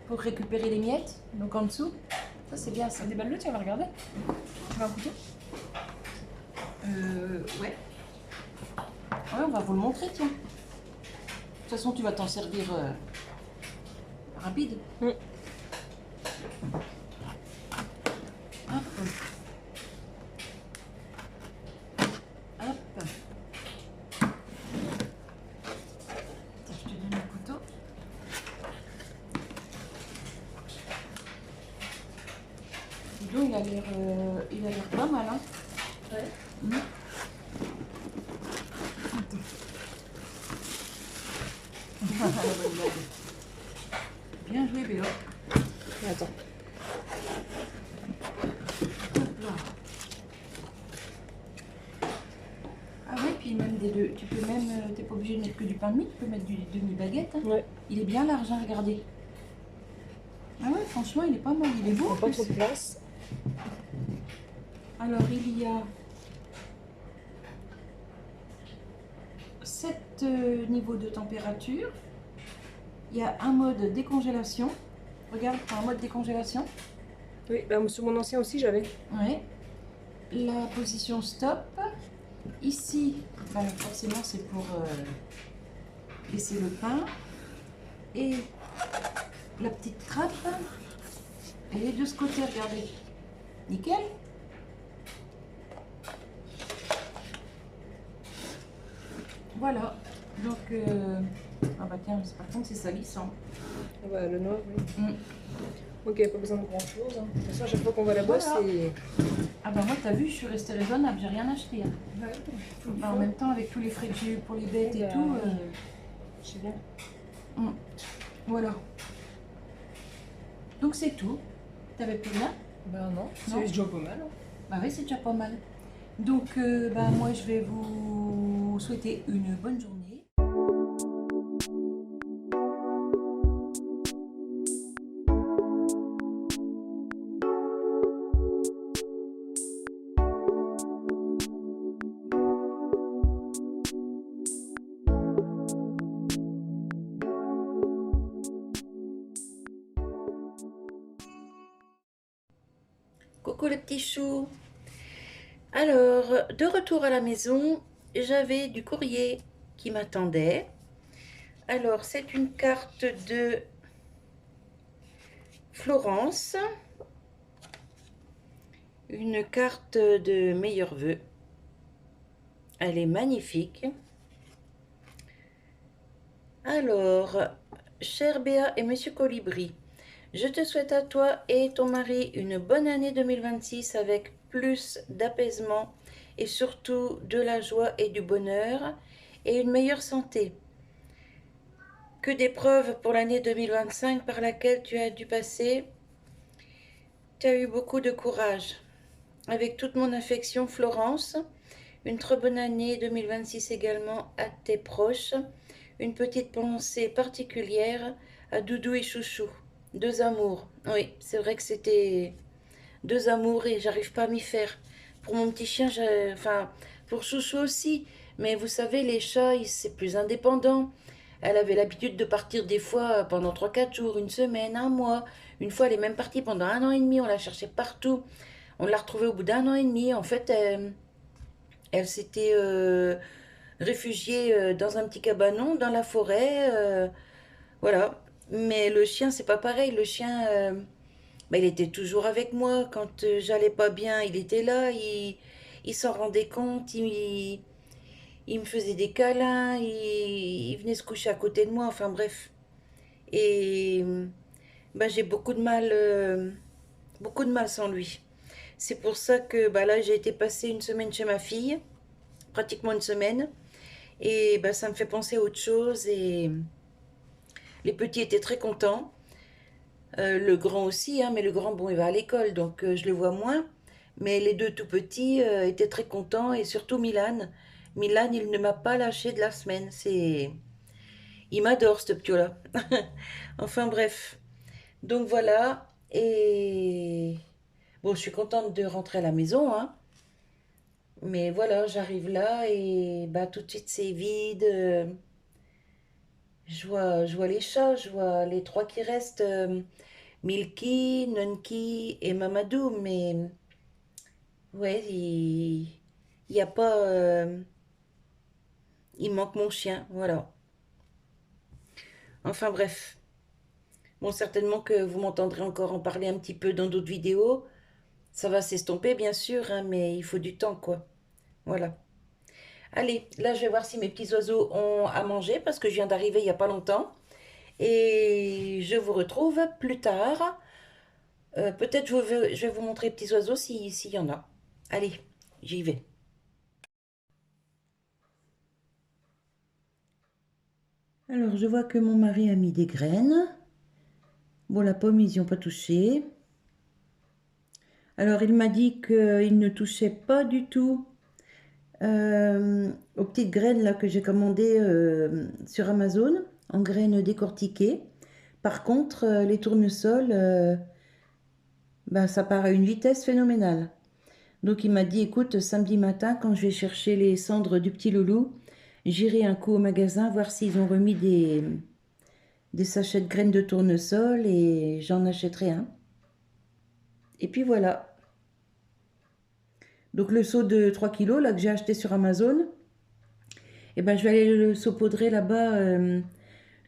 pour récupérer les miettes. Donc en dessous, ça c'est bien ça. Des balles de tiens, on va regarder. Tu veux un couteau? Ouais. Ouais, on va vous le montrer tiens. De toute façon, tu vas t'en servir rapide. Mm. Hop. Hop. Attends, je te donne le couteau. Dis donc, il a l'air pas mal, hein. Ouais. Mm. Bien joué, Béo. Attends. Ah ouais, puis même des deux. Tu peux même, t'es pas obligé de mettre que du pain de mie, tu peux mettre du demi-baguette. Hein. Ouais. Il est bien large, hein, regardez. Ah ouais, franchement, il est pas mal, il est beau. Pas trop de place. Alors, il y a 7 niveaux de température. Il y a un mode décongélation. Regarde, un mode décongélation. Oui, bah, sur mon ancien aussi j'avais. Ouais. La position stop. Ici, bah, forcément, c'est pour laisser le pain. Et la petite trappe. Elle est de ce côté, regardez. Nickel. Voilà. Donc, ah bah tiens, par contre, c'est salissant. Ah bah, le noir, oui. Mm. Ok, pas besoin de grand chose. Hein. De toute façon, à chaque fois qu'on va là-bas, Voilà. c'est. Ah bah moi, t'as vu, je suis restée raisonnable, j'ai rien acheté. Hein. Ouais, Bah, en même temps, avec tous les frais que j'ai eu pour les bêtes et bah, tout. Je sais bien. Voilà. Donc c'est tout. T'avais plus rien? Bah non, Non. c'est déjà pas mal. Hein. Bah oui, c'est déjà pas mal. Donc bah moi, je vais vous souhaiter une bonne journée. Coucou le petit chou. Alors, de retour à la maison, j'avais du courrier qui m'attendait. Alors, c'est une carte de Florence. Une carte de meilleurs vœux. Elle est magnifique. Alors, cher Béa et Monsieur Colibri, je te souhaite à toi et ton mari une bonne année 2026 avec plus d'apaisement et surtout de la joie et du bonheur et une meilleure santé. Que d'épreuves pour l'année 2025 par laquelle tu as dû passer. Tu as eu beaucoup de courage. Avec toute mon affection, Florence, une très bonne année 2026 également à tes proches. Une petite pensée particulière à Doudou et Chouchou. Deux amours. Oui, c'est vrai que c'était deux amours et j'arrive pas à m'y faire. Pour mon petit chien, enfin, pour Chouchou aussi. Mais vous savez, les chats, c'est plus indépendant. Elle avait l'habitude de partir des fois pendant 3 4 jours, une semaine, un mois. Une fois, elle est même partie pendant 1 an et demi. On la cherchait partout. On l'a retrouvée au bout d'1 an et demi. En fait, elle s'était réfugiée dans un petit cabanon dans la forêt. Voilà. Mais le chien, c'est pas pareil. Le chien, bah, il était toujours avec moi. Quand j'allais pas bien, il était là. Il s'en rendait compte. Il me faisait des câlins. Il venait se coucher à côté de moi. Enfin bref. Et bah, j'ai beaucoup de mal sans lui. C'est pour ça que bah, là, j'ai été passer une semaine chez ma fille. Pratiquement une semaine. Et bah, ça me fait penser à autre chose. Et les petits étaient très contents. Le grand aussi, hein, mais le grand, bon, il va à l'école, donc je le vois moins. Mais les deux tout petits étaient très contents, et surtout Milan. Milan, il ne m'a pas lâché de la semaine. Il m'adore, ce ptio-là. Enfin bref. Donc voilà. Et bon, je suis contente de rentrer à la maison, hein. Mais voilà, j'arrive là et bah tout de suite c'est vide. Je vois les chats, je vois les trois qui restent. Milky, Nunky et Mamadou, mais ouais, il y a pas. Il manque mon chien, voilà. Enfin bref. Bon, certainement que vous m'entendrez encore en parler un petit peu dans d'autres vidéos. Ça va s'estomper, bien sûr, hein, mais il faut du temps, quoi. Voilà. Allez, là, je vais voir si mes petits oiseaux ont à manger parce que je viens d'arriver il n'y a pas longtemps. Et je vous retrouve plus tard. Peut-être je vais vous montrer les petits oiseaux s'il y en a. Allez, j'y vais. Alors, je vois que mon mari a mis des graines. Bon, la pomme, ils n'y ont pas touché. Alors, il m'a dit qu'il ne touchait pas du tout aux petites graines là, que j'ai commandées sur Amazon, en graines décortiquées. Par contre, les tournesols, ben, ça part à une vitesse phénoménale. Donc, il m'a dit, écoute, samedi matin, quand je vais chercher les cendres du petit loulou, j'irai un coup au magasin voir s'ils ont remis des sachets de graines de tournesol et j'en achèterai un. Et puis voilà. Donc le seau de 3 kilos là, que j'ai acheté sur Amazon, et ben, je vais aller le saupoudrer là-bas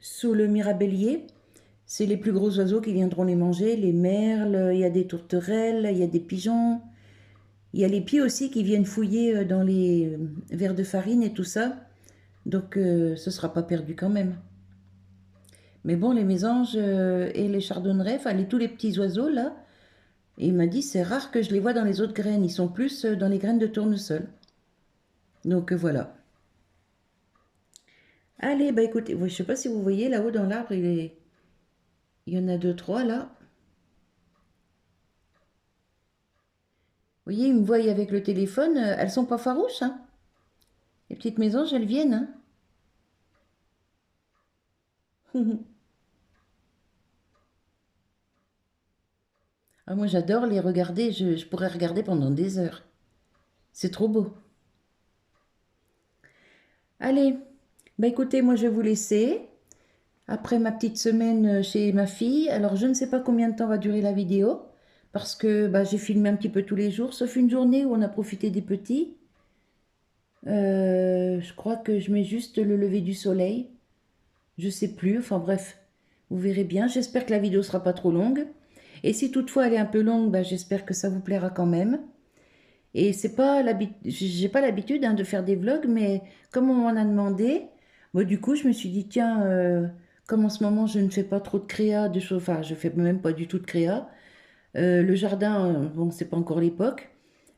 sous le mirabellier. C'est les plus gros oiseaux qui viendront les manger, les merles, il y a des tourterelles, il y a des pigeons. Il y a les pies aussi qui viennent fouiller dans les verres de farine et tout ça. Donc ce ne sera pas perdu quand même. Mais bon, les mésanges et les chardonnerets, enfin tous les petits oiseaux là, et il m'a dit c'est rare que je les vois dans les autres graines, ils sont plus dans les graines de tournesol. Donc voilà. Allez, bah écoutez, je ne sais pas si vous voyez là-haut dans l'arbre, il y en a deux, trois là. Vous voyez, ils me voient avec le téléphone, elles sont pas farouches, hein. Les petites mésanges, elles viennent, hein. Ah, moi j'adore les regarder, je pourrais regarder pendant des heures. C'est trop beau. Allez, bah écoutez, moi je vais vous laisser. Après ma petite semaine chez ma fille, alors je ne sais pas combien de temps va durer la vidéo, parce que bah, j'ai filmé un petit peu tous les jours, sauf une journée où on a profité des petits. Je crois que je mets juste le lever du soleil. Je sais plus, enfin bref, vous verrez bien. J'espère que la vidéo sera pas trop longue. Et si toutefois elle est un peu longue, bah, j'espère que ça vous plaira quand même. Et c'est pas j'ai pas l'habitude hein, de faire des vlogs, mais comme on m'en a demandé, moi du coup je me suis dit tiens, comme en ce moment je ne fais pas trop de créa, de choses, enfin je fais même pas du tout de créa. Le jardin, bon c'est pas encore l'époque.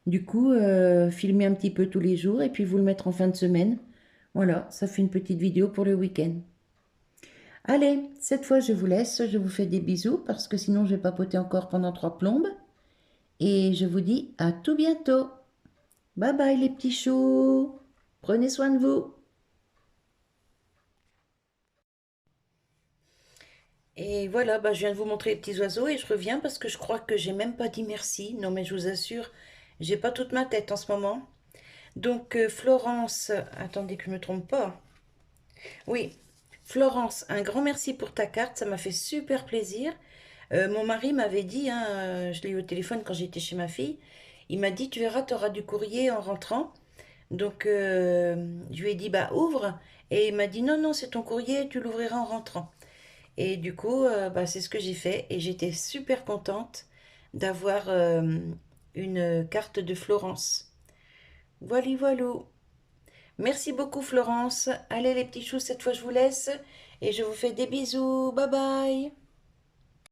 Du coup, filmer un petit peu tous les jours et puis vous le mettre en fin de semaine. Voilà, ça fait une petite vidéo pour le week-end. Allez, cette fois je vous laisse, je vous fais des bisous parce que sinon je vais papoter encore pendant 3 plombes. Et je vous dis à tout bientôt. Bye bye les petits choux. Prenez soin de vous. Et voilà, bah, je viens de vous montrer les petits oiseaux et je reviens parce que je crois que j'ai même pas dit merci. Non, mais je vous assure, j'ai pas toute ma tête en ce moment. Donc, Florence, attendez que je me trompe pas. Oui, Florence, un grand merci pour ta carte, ça m'a fait super plaisir. Mon mari m'avait dit, hein, je l'ai eu au téléphone quand j'étais chez ma fille, il m'a dit, tu verras, tu auras du courrier en rentrant. Donc, je lui ai dit, bah ouvre. Et il m'a dit, non, non, c'est ton courrier, tu l'ouvriras en rentrant. Et du coup, bah, c'est ce que j'ai fait et j'étais super contente d'avoir une carte de Florence. Voilà, voilà. Merci beaucoup Florence. Allez les petits choux, cette fois je vous laisse et je vous fais des bisous. Bye bye.